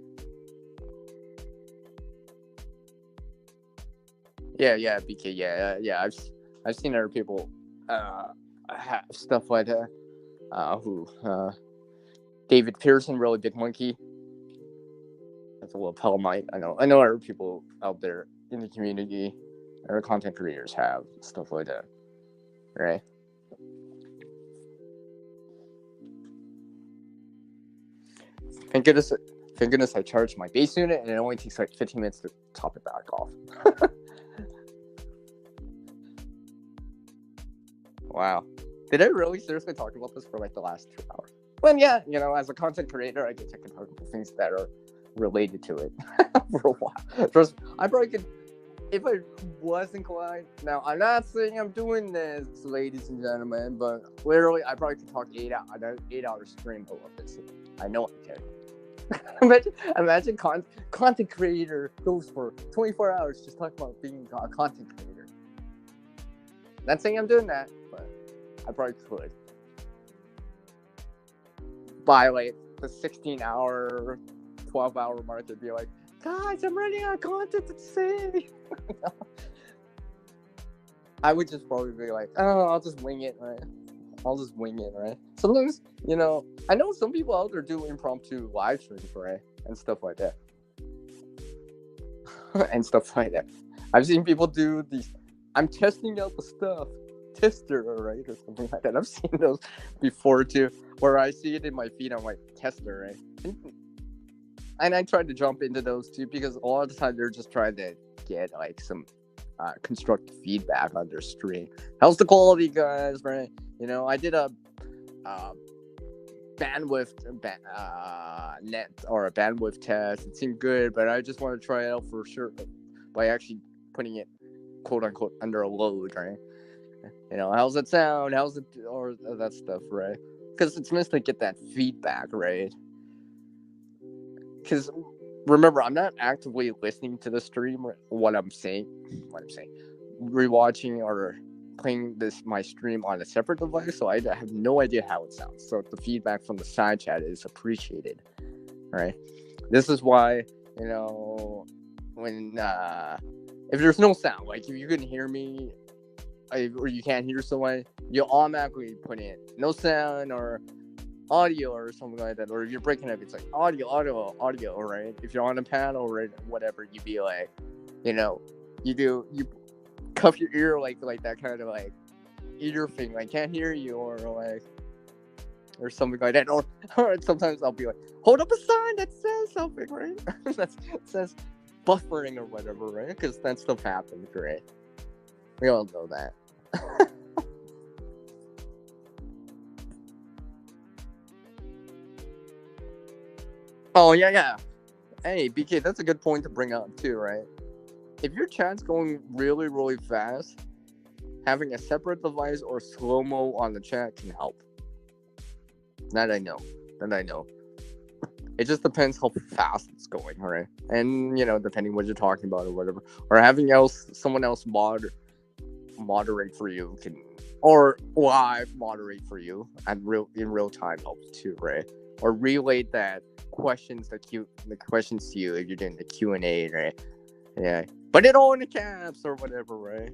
Yeah, BK. Yeah. I've seen other people have stuff like that. David Pearson, really big monkey. That's a little Pelmite. I know other people out there in the community, other content creators have stuff like that, right? Thank goodness I charged my base unit, and it only takes like 15 minutes to top it back off. Wow. Did I really seriously talk about this for like the last 2 hours? Well, yeah, as a content creator, I guess I can talk about things that are related to it for a while. First, I probably could, if I was inclined. Now, I'm not saying I'm doing this, ladies and gentlemen, but literally, I probably could talk 8 hour stream about this. I know I can. imagine content creator goes for 24 hours just talking about being a content creator. Not saying I'm doing that, but I probably could. By like the 16-hour, 12-hour mark, it'd be like, guys, I'm running out of content to say. I would just probably be like, oh, I'll just wing it, right? Sometimes, I know some people out there do impromptu live streams, right? And stuff like that. I've seen people do these, I'm testing out the stuff, tester, right? Or something like that. I've seen those before too, where I see it in my feed, I'm like, tester, right? And I tried to jump into those too, because a lot of the time they're just trying to get like some constructive feedback on their stream. How's the quality, guys, right? I did a bandwidth net or a bandwidth test. It seemed good, but I just want to try it out for sure by actually putting it quote unquote under a load, right? How's it sound? How's it, or that stuff, right? Because it's meant to get that feedback, right? Because remember, I'm not actively listening to the stream, what I'm saying, rewatching or playing my stream on a separate device, so I have no idea how it sounds. So the feedback from the side chat is appreciated, right? This is why, when if there's no sound, like if you couldn't hear me or you can't hear someone, you automatically put in no sound or audio or something like that. Or if you're breaking up, it's like audio, right? If you're on a panel or whatever, you'd be like, you cuff your ear like that kind of like ear thing, like can't hear you, or something like that. Or sometimes I'll be like, hold up a sign that says something, right? That says buffering or whatever, right? Because that stuff happens, right? We all know that. Oh, yeah. Hey, BK, that's a good point to bring up, too, right? If your chat's going really, really fast, having a separate device or slow-mo on the chat can help. That I know. It just depends how fast it's going, right? And, depending what you're talking about or whatever. Or having someone else moderate for you or live moderate for you in real time helps too, right? Or relay the questions to you if you're doing the Q&A, right? Yeah, put it all in the caps or whatever, right?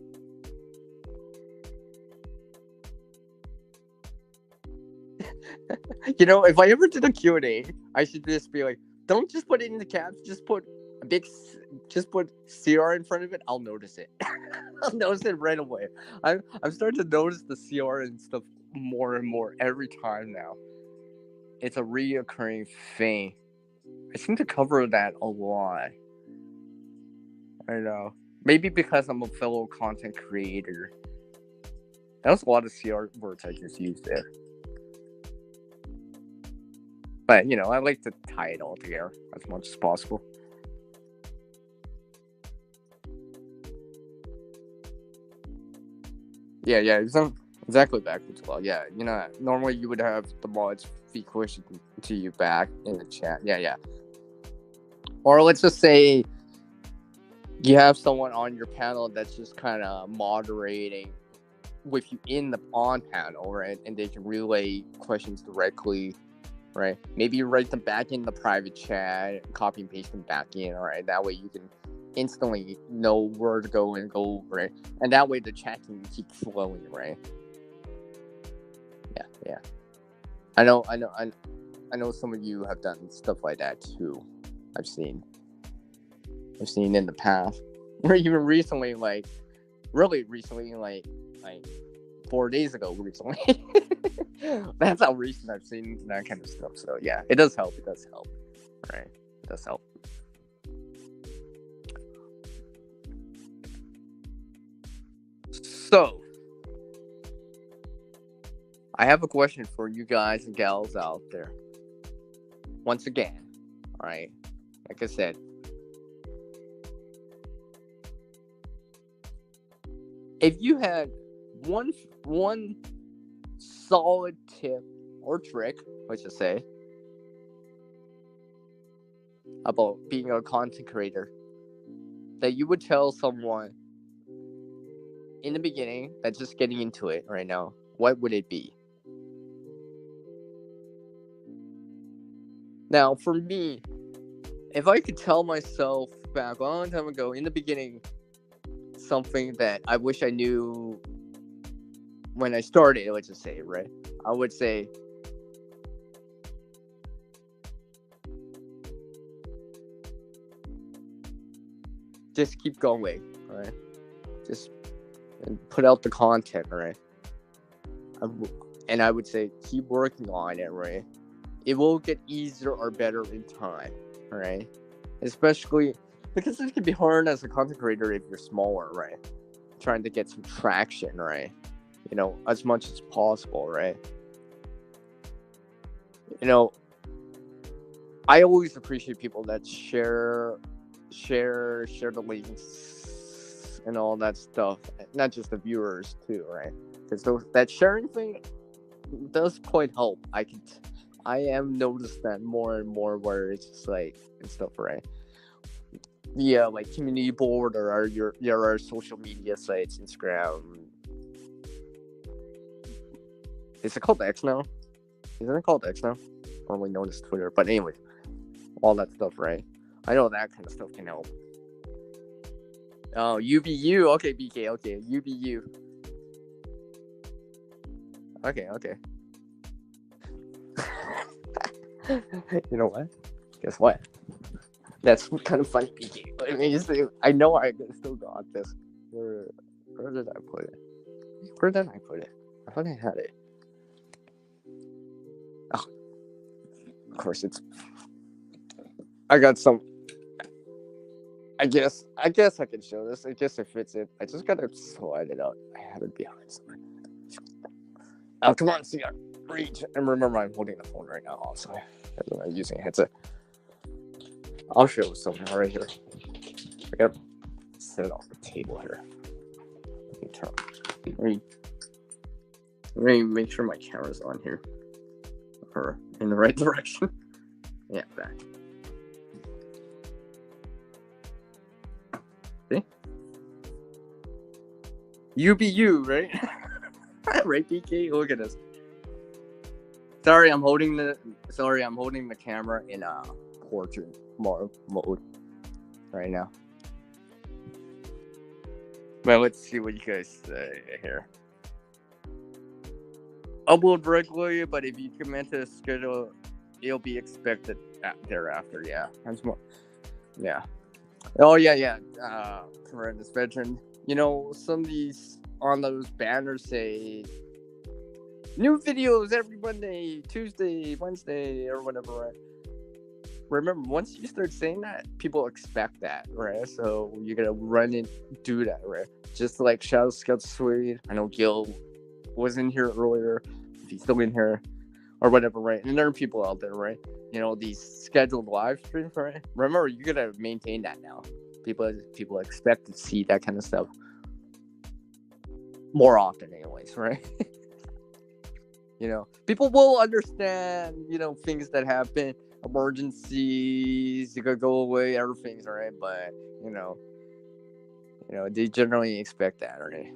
If I ever did a Q&A, I should just be like, don't just put it in the caps, just put CR in front of it. I'll notice it. I'll notice it right away. I'm starting to notice the CR and stuff more and more every time now. It's a reoccurring thing. I seem to cover that a lot. I know. Maybe because I'm a fellow content creator. There's a lot of CR words I just used there. But, I like to tie it all together as much as possible. Yeah, exactly backwards. Well, yeah, normally you would have the mods feed question to you back in the chat. Yeah. Or let's just say you have someone on your panel that's just kind of moderating with you in the on panel, right? And they can relay questions directly, right? Maybe you write them back in the private chat, copy and paste them back in, all right? That way you can instantly know where to go, right? And that way the chat can keep flowing, right? Yeah. I know some of you have done stuff like that too. I've seen in the past, or even recently, really recently, like 4 days ago, recently. That's how recent I've seen that kind of stuff. So yeah, it does help. Right? It does help. So, I have a question for you guys and gals out there. Once again, all right, like I said, if you had one solid tip or trick, let's just say, about being a content creator that you would tell someone in the beginning that's just getting into it right now, what would it be? Now, for me, if I could tell myself back a long time ago in the beginning something that I wish I knew when I started, let's just say, right? I would say, just keep going, right? Just put out the content, right? And I would say, keep working on it, right? It will get easier or better in time, right? Especially because it can be hard as a content creator if you're smaller, right? Trying to get some traction, right? As much as possible, right? I always appreciate people that share the links and all that stuff, not just the viewers too, right? Because that sharing thing does quite help. I am noticed that more and more where it's just like and stuff, right? Yeah, like community board or our social media sites, Instagram. Is it called X now? Isn't it called X now? Formerly known as Twitter. But anyway, all that stuff, right? I know that kind of stuff can help. Oh, UBU. Okay, BK. Okay, UBU. Okay. You know what? Guess what? That's kind of funny. I mean, I know I still got this. Where did I put it? Where did I put it? I thought I had it. Oh, of course it's. I got some. I guess I can show this. I guess it fits in. I just gotta slide it out. I have it behind something. Oh, come on, see, I reach. And remember, I'm holding the phone right now also. I'm using a headset. I'll show something right here. I gotta set it off the table here. Let me turn. Let me make sure my camera's on here. Or in the right direction. Yeah, back. See? You be you, right? Right, PK? Look at this. Sorry, I'm holding the camera in portrait mode right now. Well, let's see what you guys say here. Upload regularly, but if you commit to a schedule, it'll be expected thereafter. Yeah, that's more. Yeah. Oh yeah. Horrendous veteran. You know, some of these on those banners say new videos every Monday, Tuesday, Wednesday, or whatever, right? Remember, once you start saying that, people expect that, right? So you're gonna run and do that, right? Just like Shadow Scout Suede. I know Gil was in here earlier. If he's still in here, or whatever, right? And there are people out there, right? You know, these scheduled live streams, right? Remember, you gotta maintain that now. People expect to see that kind of stuff more often, anyways, right? You know, people will understand, you know, things that happen, emergencies, you could go away, everything's right, but you know, they generally expect that, right?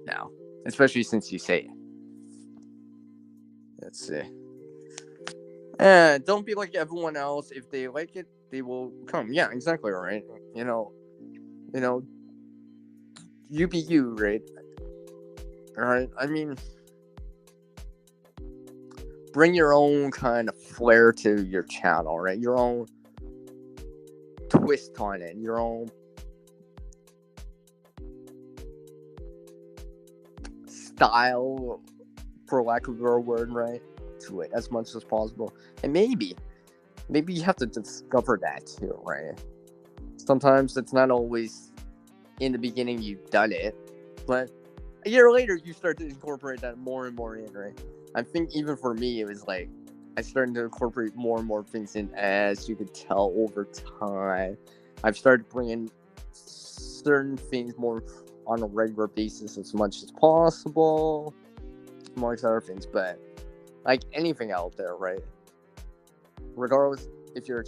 Now, especially since you say it. Let's see. And don't be like everyone else. If they like it, they will come. Yeah, exactly, right? You know, you be you, right? All right. I mean, bring your own kind of flair to your channel, right? Your own twist on it, your own style, for lack of a better word, right? To it as much as possible. And maybe you have to discover that too, right? Sometimes it's not always in the beginning you've done it, but a year later you start to incorporate that more and more in, right? I think even for me, it was like I started to incorporate more and more things in as you could tell over time. I've started bringing certain things more on a regular basis as much as possible, amongst other things, but like anything out there, right? Regardless if you're a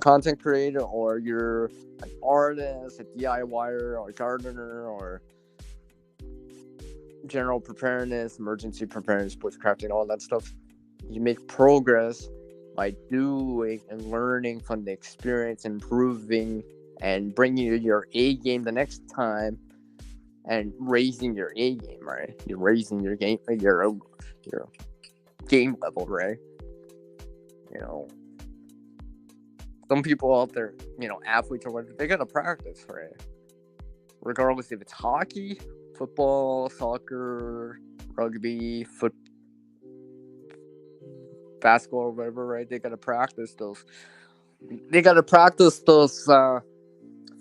content creator, or you're an artist, a DIYer, or a gardener, or general preparedness, emergency preparedness, bushcrafting, all that stuff. You make progress by doing and learning from the experience, improving, and bringing your A game the next time, and raising your A game, right? You're raising your game, your game level, right? You know, some people out there, you know, athletes or whatever, they gotta practice, right? Regardless if it's hockey, football, soccer, rugby, basketball, or whatever, right? They gotta practice those. They gotta practice those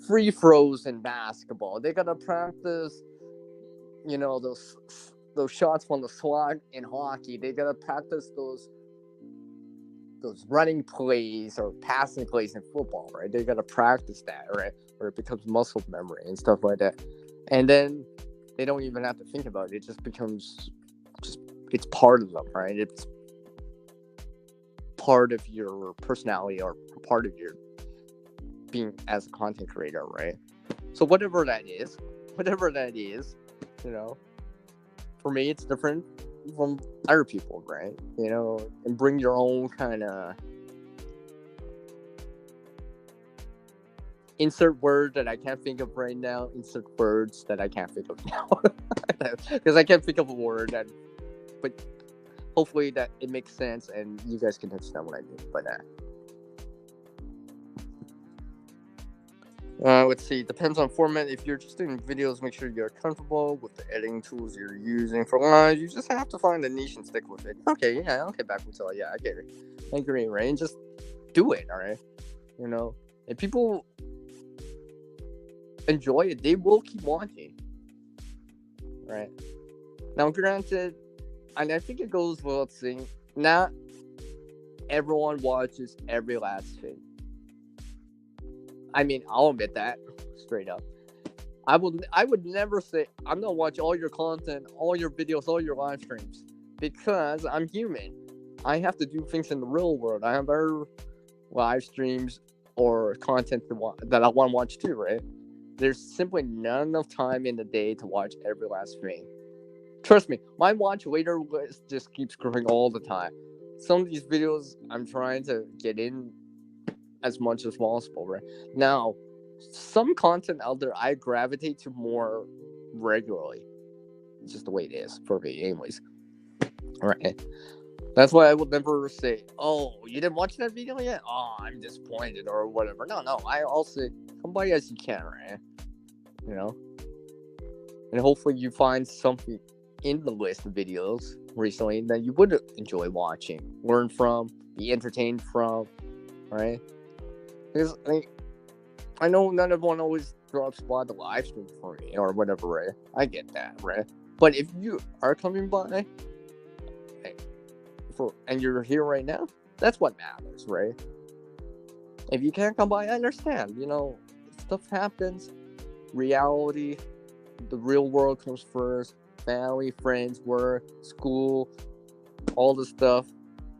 free throws in basketball. They gotta practice, you know, those shots from the slot in hockey. They gotta practice those running plays or passing plays in football, right? They gotta practice that, right? Where it becomes muscle memory and stuff like that. And then they don't even have to think about it. It just becomes it's part of them, right? It's part of your personality, or part of your being as a content creator, right? So whatever that is, you know, for me it's different from other people, right? You know, and bring your own kind of insert word that I can't think of right now. Insert words that I can't think of now. Because I can't think of a word but hopefully that it makes sense and you guys can understand what I mean by that. Let's see. Depends on format. If you're just doing videos, make sure you're comfortable with the editing tools you're using. For live, you just have to find a niche and stick with it. Okay, yeah, okay, back with all. Yeah, I get it. I agree, right? And just do it, all right? You know, if people enjoy it, they will keep watching, right? Now, granted, and I think it goes without saying, not everyone watches every last thing. I mean, I'll admit that straight up. I would never say I'm gonna watch all your content, all your videos, all your live streams, because I'm human. I have to do things in the real world. I have other live streams or content that I want to watch too, right? There's simply not enough time in the day to watch every last thing. Trust me, my watch later list just keeps growing all the time. Some of these videos I'm trying to get in as much as possible, right? Now, some content out there I gravitate to more regularly. It's just the way it is for me, anyways. Right? That's why I would never say, "Oh, you didn't watch that video yet? Oh, I'm disappointed," or whatever. No, I'll say, "Come by as you can," right? You know, and hopefully you find something in the list of videos recently that you would enjoy watching, learn from, be entertained from, right? Because I know not everyone always drops by the live stream for me or whatever, right? I get that, right? But if you are coming by and you're here right now, that's what matters, right? If you can't come by, I understand. You know, stuff happens. Reality, the real world comes first. Family, friends, work, school, all the stuff.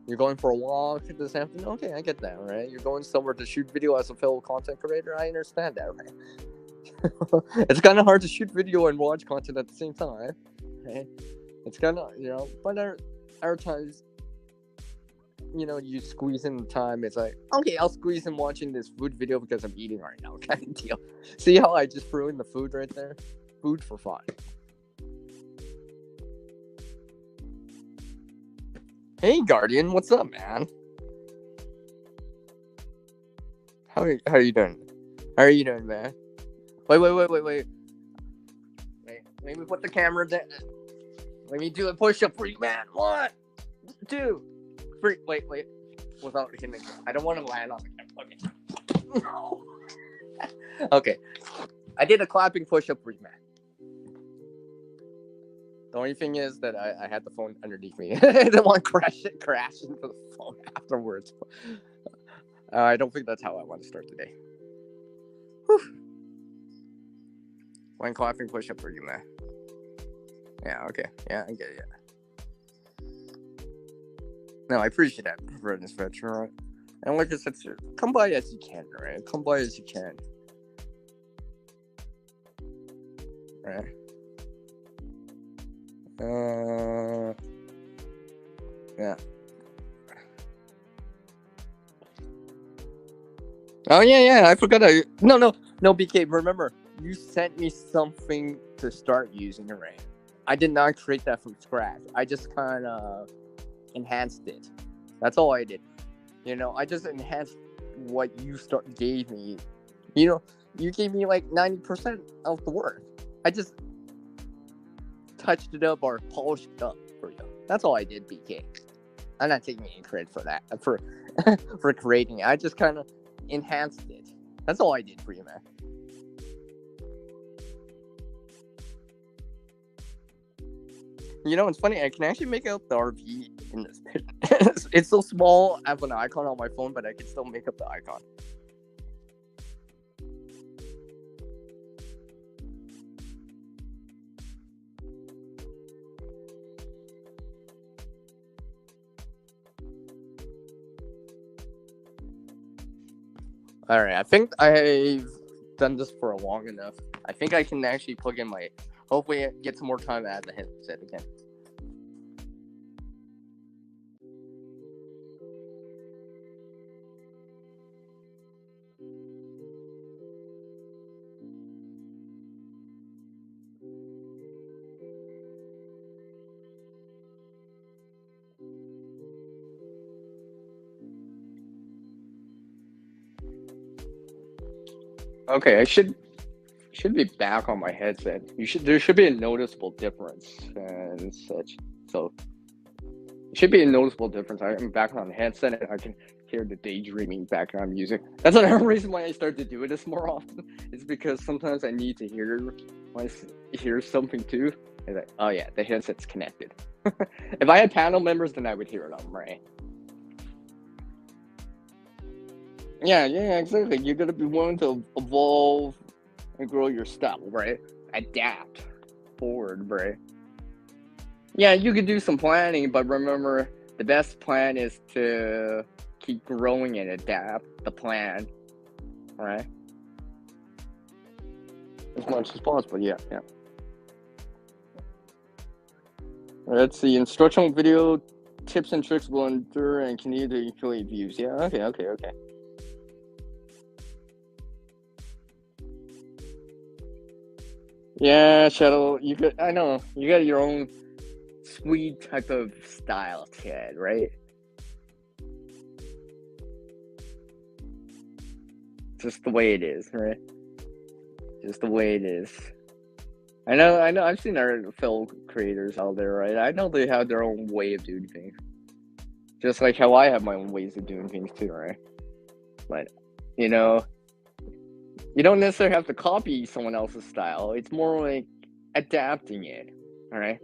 You're going for a walk this afternoon. Okay, I get that, right? You're going somewhere to shoot video as a fellow content creator. I understand that, right? It's kind of hard to shoot video and watch content at the same time, right? It's kind of, but there are times, you squeeze in the time. It's like, okay, I'll squeeze in watching this food video because I'm eating right now, kind of deal. See how I just threw in the food right there? Food for fun. Hey, Guardian, what's up, man? How are you doing? How are you doing, man? Wait. Wait, let me put the camera down. Let me do a push-up for you, man. 1, 2, 3. Wait. Without hitting it. I don't want to land on the camera. Okay. Okay. I did a clapping push-up for you, man. The only thing is that I had the phone underneath me. I didn't want to crash into the phone afterwards. I don't think that's how I want to start the day. Whew. One clapping push-up for you, man. Yeah, okay. Yeah, I get it. No, I appreciate that for this veteran, right? And like I said, come by as you can, right? Come by as you can. Right? Yeah. Oh, yeah, I forgot. No, BK, remember, you sent me something to start using, right? I did not create that from scratch. I just kind of enhanced it. That's all I did. I just enhanced what you gave me. You gave me like 90% of the work. I just touched it up or polished it up for you. That's all I did, BK. I'm not taking any credit for that, for creating it. I just kind of enhanced it. That's all I did for you, man. It's funny. I can actually make out the RV in this picture. It's so small. I have an icon on my phone, but I can still make up the icon. All right, I think I've done this for long enough. I think I can actually plug in hopefully get some more time at the headset again. Okay, I should be back on my headset. There should be a noticeable difference and such. So it should be a noticeable difference. I'm back on the headset and I can hear the daydreaming background music. That's another reason why I started to do this more often. It's because sometimes I need to hear something too. And like, oh yeah, the headset's connected. If I had panel members, then I would hear them, right? Yeah, exactly. You're gonna be willing to evolve and grow your style, right? Adapt forward, right? Yeah, you could do some planning, but remember, the best plan is to keep growing and adapt the plan, right? As much as possible, yeah. Let's see, instructional video tips and tricks will endure and continue to accumulate views. Yeah, okay. Yeah, Shadow, I know, you got your own sweet type of style, Ted, right? Just the way it is, right? Just the way it is. I know, I've seen our fellow creators out there, right? I know they have their own way of doing things. Just like how I have my own ways of doing things too, right? But, you know, you don't necessarily have to copy someone else's style. It's more like adapting it, all right?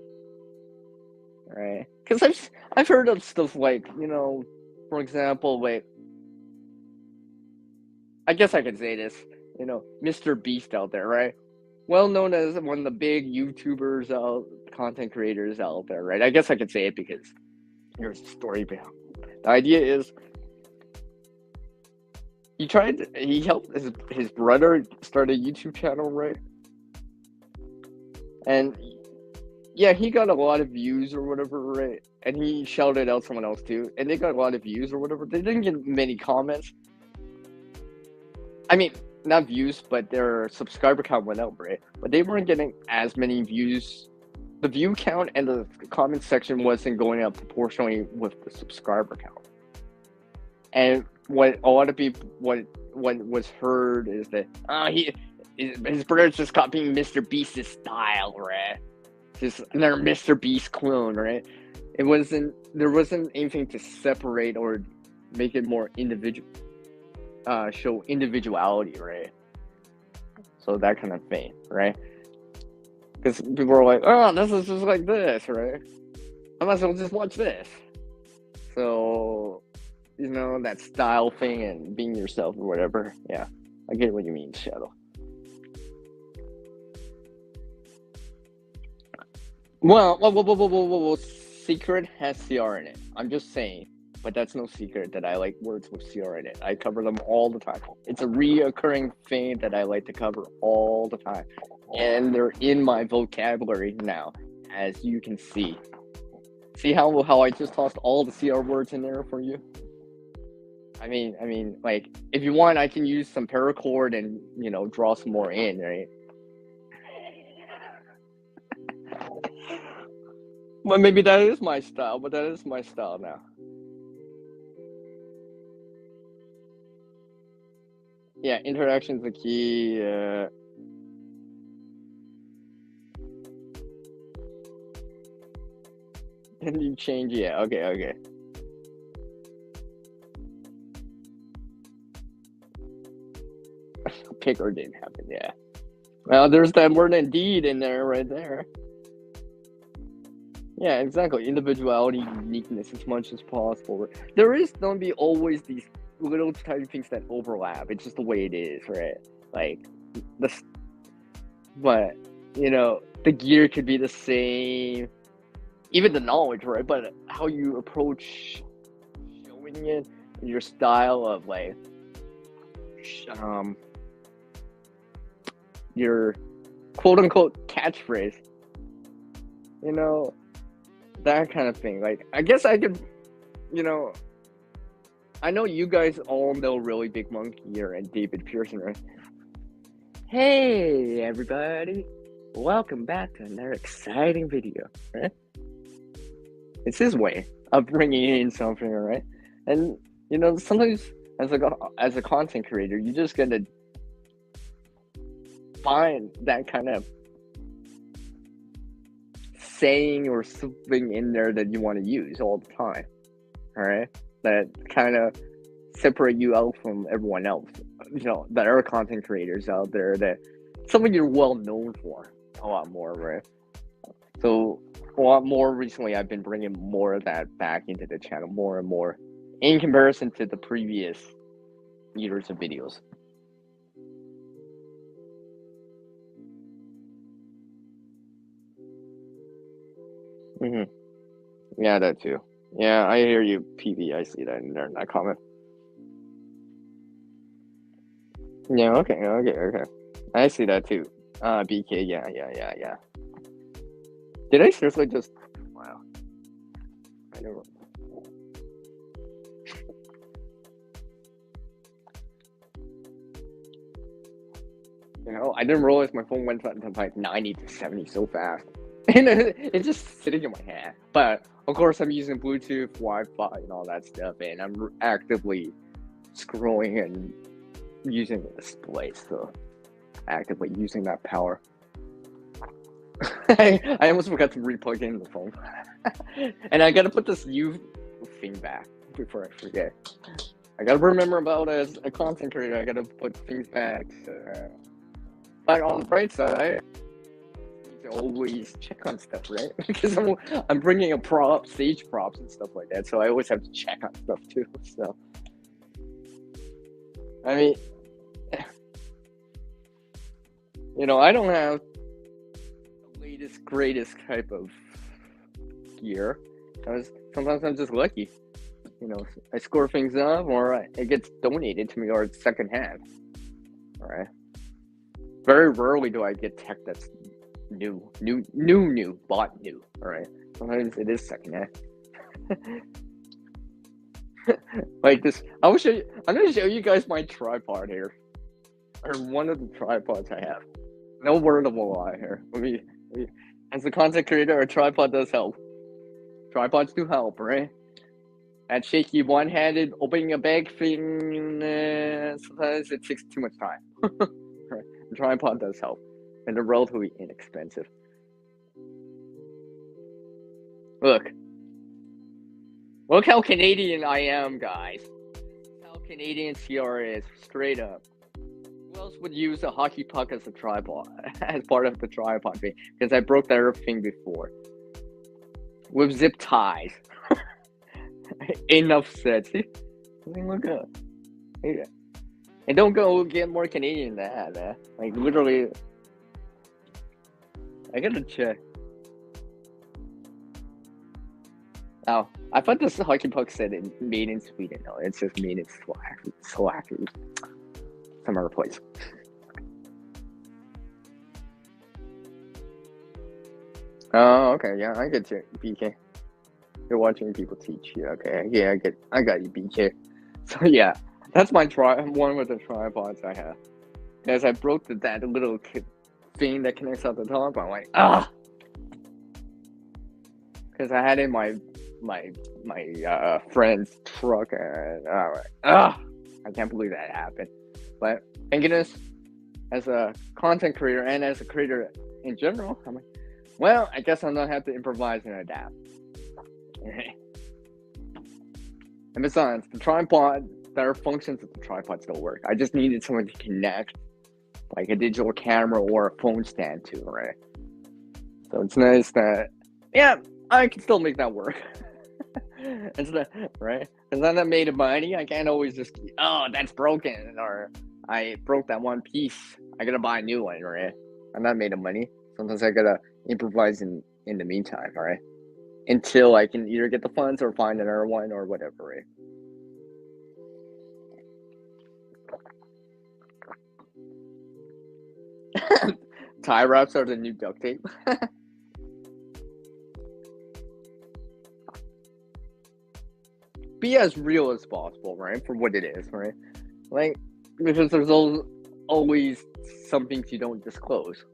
Right? Because I've heard of stuff like, for example, like, I guess I could say this, Mr. Beast out there, right? Well known as one of the big YouTubers content creators out there, right? I guess I could say it because here's the story behind it. The idea is he helped his brother start a YouTube channel, right? And yeah, he got a lot of views or whatever, right? And he shouted out someone else too, and they got a lot of views or whatever. They didn't get many comments. I mean, not views, but their subscriber count went up, right? But they weren't getting as many views. The view count and the comment section wasn't going up proportionally with the subscriber count. And what a lot of people, what was heard is that his brother's just copying Mr. Beast's style, right? Just another Mr. Beast clone, right? There wasn't anything to separate or make it more individual. Show individuality, right? So that kind of thing, right? Because people are like, oh, this is just like this, right? I might as well just watch this. So, that style thing and being yourself or whatever. Yeah, I get what you mean, Shadow. Well, Secret has CR in it. I'm just saying. But that's no secret that I like words with CR in it. I cover them all the time. It's a reoccurring thing that I like to cover all the time. And they're in my vocabulary now, as you can see. See how I just tossed all the CR words in there for you? I mean, like, if you want, I can use some paracord and, draw some more in, right? Well, maybe that is my style, but that is my style now. Yeah, interaction's the key. And you change, yeah, okay. Picker didn't happen, yeah. Well, there's that word indeed in there, right there. Yeah, exactly. Individuality, uniqueness as much as possible. There is going to be always these little tiny things that overlap. It's just the way it is, right? Like, but, the gear could be the same. Even the knowledge, right? But how you approach showing it, your style of, like, your quote-unquote catchphrase. That kind of thing. Like, I guess I could, I know you guys all know Really Big Monkey here and David Pearson, right? Hey, everybody. Welcome back to another exciting video, right? It's his way of bringing in something, right? And, sometimes as a content creator, you just gotta find that kind of saying or something in there that you want to use all the time. All right, that kind of separate you out from everyone else. That are content creators out there, that something you're well known for a lot more, right? So a lot more recently, I've been bringing more of that back into the channel, more and more, in comparison to the previous years of videos. Yeah, that too. Yeah, I hear you, PV. I see that in there in that comment. Yeah, okay. I see that too. BK, yeah. Did I seriously just? Wow. I never. I didn't realize my phone went from like 90 to 70 so fast. And it's just sitting in my hand. But of course, I'm using Bluetooth, Wi-Fi, and all that stuff, and I'm actively scrolling and using the display, so actively using that power. I almost forgot to replug in the phone. And I gotta put this U thing back before I forget. I gotta remember about as a content creator, I gotta put things back. But on the bright side, to always check on stuff, right? Because I'm bringing a stage props and stuff like that, so I always have to check on stuff too. So, I mean, I don't have the latest, greatest type of gear. Sometimes I'm just lucky. I score things up, or it gets donated to me, or it's secondhand. All right. Very rarely do I get tech that's new, bought new. All right. Sometimes it is secondhand. Like this, I'm gonna show you guys my tripod here, or one of the tripods I have. No word of a lie here. As a content creator, a tripod does help. Tripods do help, right? That shaky one-handed opening a bag thing, sometimes it takes too much time. Right? The tripod does help, and they're relatively inexpensive. Look how Canadian I am, guys. How Canadian CR is, straight up. Who else would use a hockey puck as a tripod, as part of the tripod thing? Because I broke that thing before. With zip ties. Enough said. See? Look up. Yeah. And don't go get more Canadian than that, man. Like, literally. I gotta check. Oh, I thought this hockey puck said it made in Sweden. No, it says made in Slovakia. Some other place. Oh, okay, yeah, I get you, BK. You're watching people teach you. Okay, yeah, I got you, BK. So yeah, that's my one with the tripods I have. As I broke that little thing that connects at the top, I'm like, because I had it in my friend's truck, and I'm like, I can't believe that happened. But thank goodness, as a content creator and as a creator in general, I'm like, well, I guess I'm gonna have to improvise and adapt. And besides, the tripod, there are functions that the tripod still work. I just needed someone to connect, like a digital camera or a phone stand to, right? So it's nice that, yeah, I can still make that work. Right? Because then I made money, I can't always just, that's broken, or I broke that one piece, I gotta buy a new one, right? I'm not made of money. Sometimes I gotta improvise in the meantime, right? Until I can either get the funds or find another one or whatever, right? Tie wraps are the new duct tape. Be as real as possible, right? For what it is, right? Like, because there's always some things you don't disclose.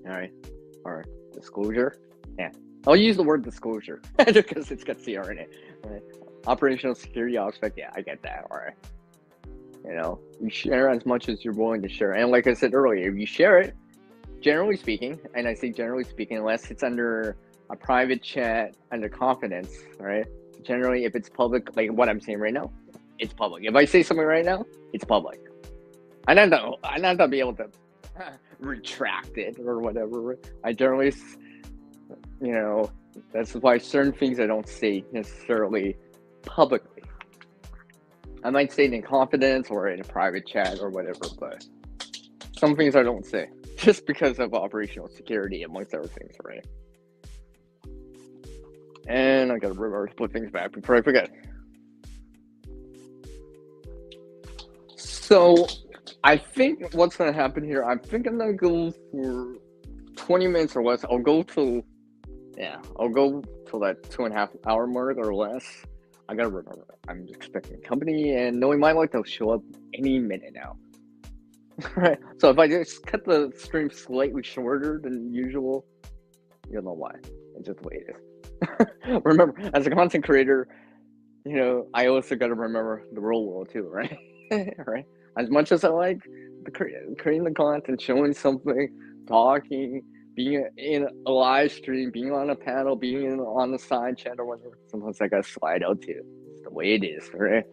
Alright. Or disclosure. Yeah. I'll use the word disclosure because it's got CR in it. Right? Operational security aspect, yeah, I get that. Alright. You know, you share as much as you're willing to share. And like I said earlier, if you share it, generally speaking, and I say generally speaking, unless it's under a private chat under confidence, right? Generally, if it's public, like what I'm saying right now, it's public. If I say something right now, it's public. I don't be able to retract it or whatever. I generally, you know, that's why certain things I don't say necessarily publicly. I might say it in confidence or in a private chat or whatever, but some things I don't say just because of operational security amongst other things, right? And I gotta remember to put things back before I forget. So I think what's gonna happen here, I think I'm gonna go for 20 minutes or less. I'll go till that 2.5 hour mark or less. I gotta remember, I'm expecting company, and knowing my luck, they'll show up any minute now. Right. So if I just cut the stream slightly shorter than usual, you'll know why. It's just the way it is. Remember, as a content creator, you know, I also gotta remember the real world too, right? Right. As much as I like creating the content, showing something, talking, being in a live stream, being on a panel, being on the side chat or whatever, sometimes I gotta slide out too. It's the way it is, right?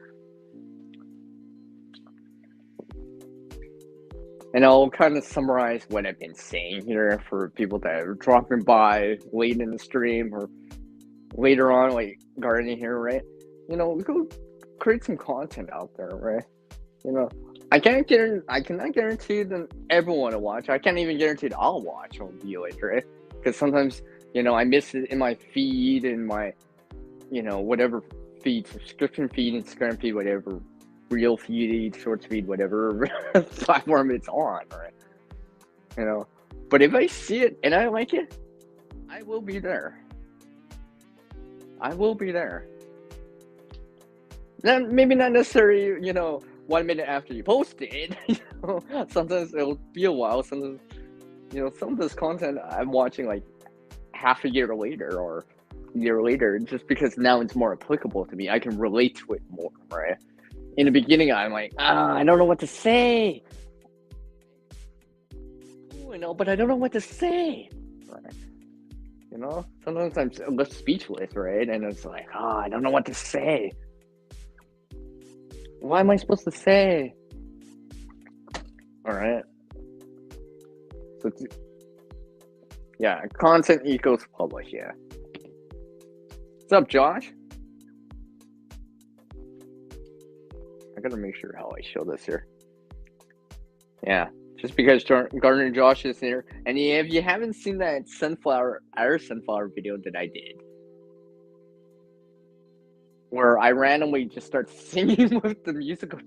And I'll kind of summarize what I've been saying here for people that are dropping by late in the stream or later on, like gardening here, right? You know, we go create some content out there, right? You know, I cannot guarantee that everyone will watch. I can't even guarantee that I'll watch or view it, right? Because sometimes, you know, I miss it in my feed, in my, you know, whatever feed, subscription feed, Instagram feed, whatever, real feed, shorts feed, whatever platform it's on, right? You know, but if I see it and I like it, I will be there. I will be there. Then maybe not necessarily, you know, 1 minute after you post it. You know, sometimes it'll be a while. Sometimes, you know, some of this content I'm watching like half a year later or a year later, just because now it's more applicable to me. I can relate to it more, right? In the beginning, I'm like, I don't know what to say. You know, but I don't know what to say. Right? You know, sometimes I'm left speechless, right? And it's like, I don't know what to say. What am I supposed to say? All right. So, yeah, content equals publish. Yeah. What's up, Josh? I gotta make sure how I show this here. Yeah, just because Gardner Josh is here, and if you haven't seen that sunflower video that I did, where I randomly just start singing with the musical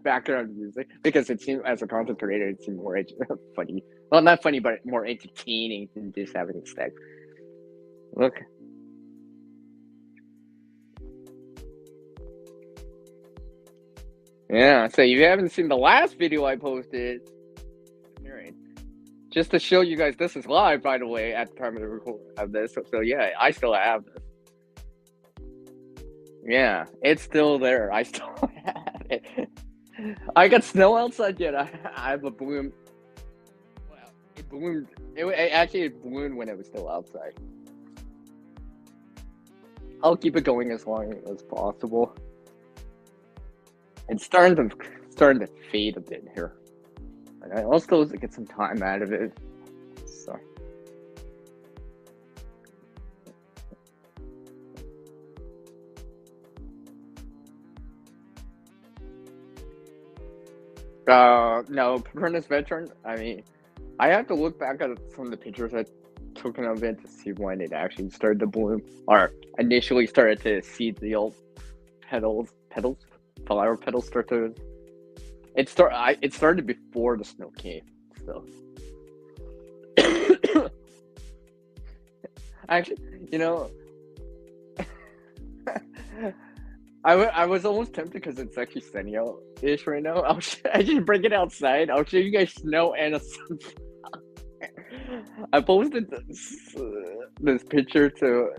background music, because it seemed, as a content creator, it seemed more funny. Well, not funny, but more entertaining than just having sex. Look. Yeah, so if you haven't seen the last video I posted, right, just to show you guys, this is live, by the way, at the time of the record of this. So yeah, I still have this. Yeah, it's still there. I still have it. I got snow outside yet. I have a bloom. Well, it bloomed. It bloomed when it was still outside. I'll keep it going as long as possible. It's starting to fade a bit here. And I also get some time out of it. So. No, Apprentice Veteran, I mean, I have to look back at some of the pictures I took of it to see when it actually started to bloom, or initially started to see the old flower petals start to. It started before the snow came, so. Actually, you know, I was almost tempted because it's actually sunny out-ish right now. I should bring it outside. I'll show you guys snow and a sunflower. I posted this picture to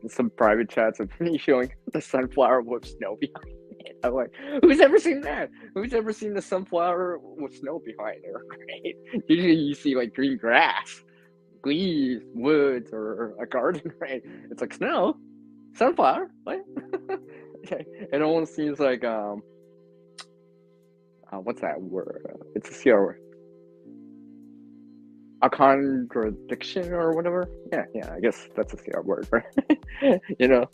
some private chats of me showing the sunflower with snow behind it. I'm like, who's ever seen that? Who's ever seen the sunflower with snow behind it, right? Usually you see like green grass, leaves, woods, or a garden, right? It's like snow, sunflower, what? It almost seems like what's that word? It's a CR word. A contradiction or whatever. Yeah, I guess that's a CR word, right? You know,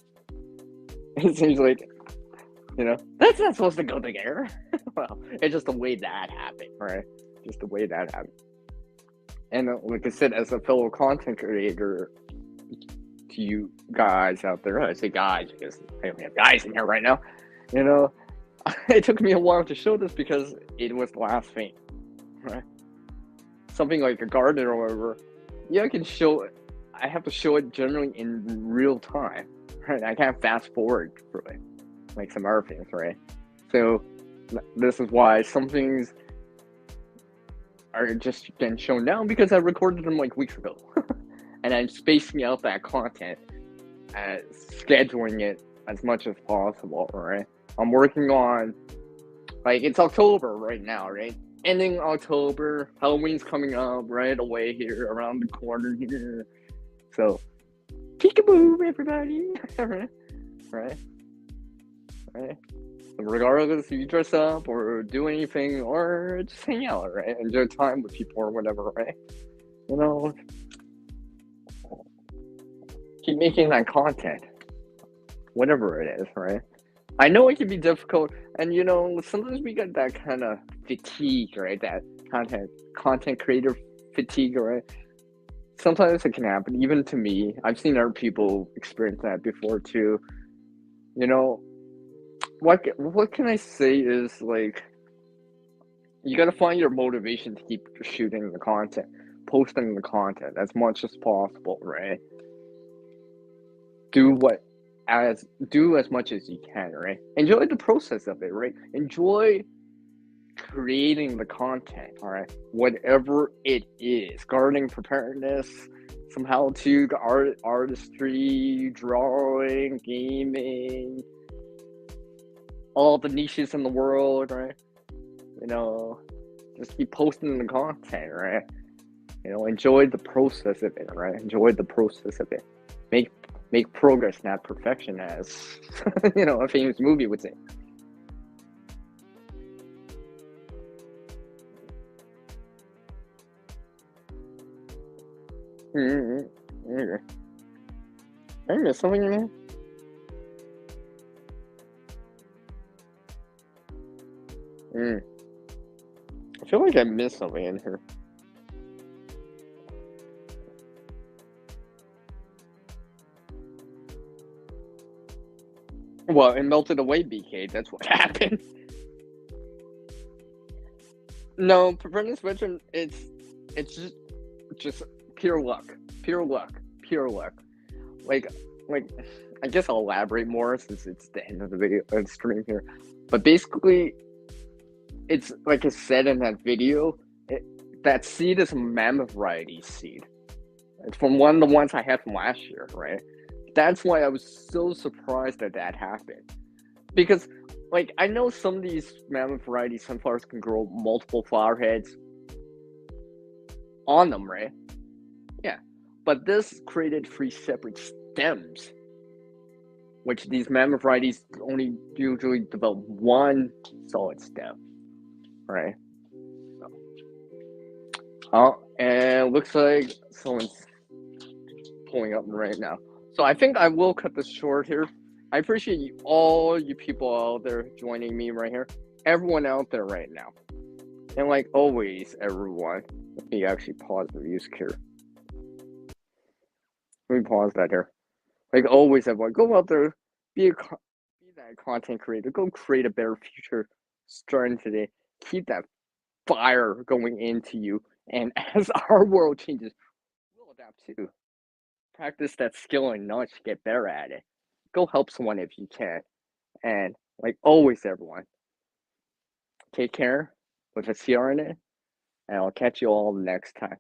it seems like that's not supposed to go together. Well, it's just the way that happened, right? Just the way that happened. And like I said, as a fellow content creator, to you guys out there, I say guys because I only have guys in here right now. You know, it took me a while to show this because it was the last thing, right? Something like a garden or whatever, yeah, I can show it. I have to show it generally in real time, right? I can't fast forward for it, like some other things, right? So this is why some things are just getting shown now because I recorded them like weeks ago, and I'm spacing out that content, scheduling it as much as possible, right? I'm working on, like, it's October right now, right? Ending October, Halloween's coming up right away here around the corner here. So, peekaboo, everybody, right? Regardless if you dress up or do anything or just hang out, right? Enjoy time with people or whatever, right? Keep making that content, whatever it is, right? I know it can be difficult, and sometimes we get that kind of fatigue, right? That content creator fatigue, right? Sometimes it can happen, even to me. I've seen other people experience that before too. What can I say is, like, you gotta find your motivation to keep shooting the content, posting the content as much as possible, right? Do as much as you can, right? Enjoy the process of it, right? Enjoy creating the content, all right? Whatever it is, gardening preparedness, some how-to, artistry, drawing, gaming, all the niches in the world, right? Just keep posting the content, right? Enjoy the process of it, right? Enjoy the process of it. Make progress, not perfection, as a famous movie would say. I missed something in here. I feel like I missed something in here. Well, it melted away, BK. That's what happened. No, preparedness veteran. It's just pure luck. Like, I guess I'll elaborate more since it's the end of the video stream here. But basically, it's like I said in that video. That seed is a mammoth variety seed. It's from one of the ones I had from last year, right? That's why I was so surprised that happened. Because, like, I know some of these mammoth variety sunflowers can grow multiple flower heads on them, right? Yeah. But this created 3 separate stems, which these mammoth varieties only usually develop one solid stem, right? And it looks like someone's pulling up right now. So I think I will cut this short here. I appreciate all you people out there joining me right here. Everyone out there right now. And like always, everyone. Let me actually pause the music here. Let me pause that here. Like always, everyone, go out there, be that content creator. Go create a better future starting today. Keep that fire going into you. And as our world changes, we'll adapt too. Practice that skill and knowledge to get better at it. Go help someone if you can. And like always, everyone, take care with a CR in it. And I'll catch you all next time.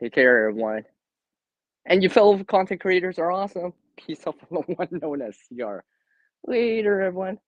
Take care, everyone. And you fellow content creators are awesome. Peace out from the one known as CR. Later, everyone.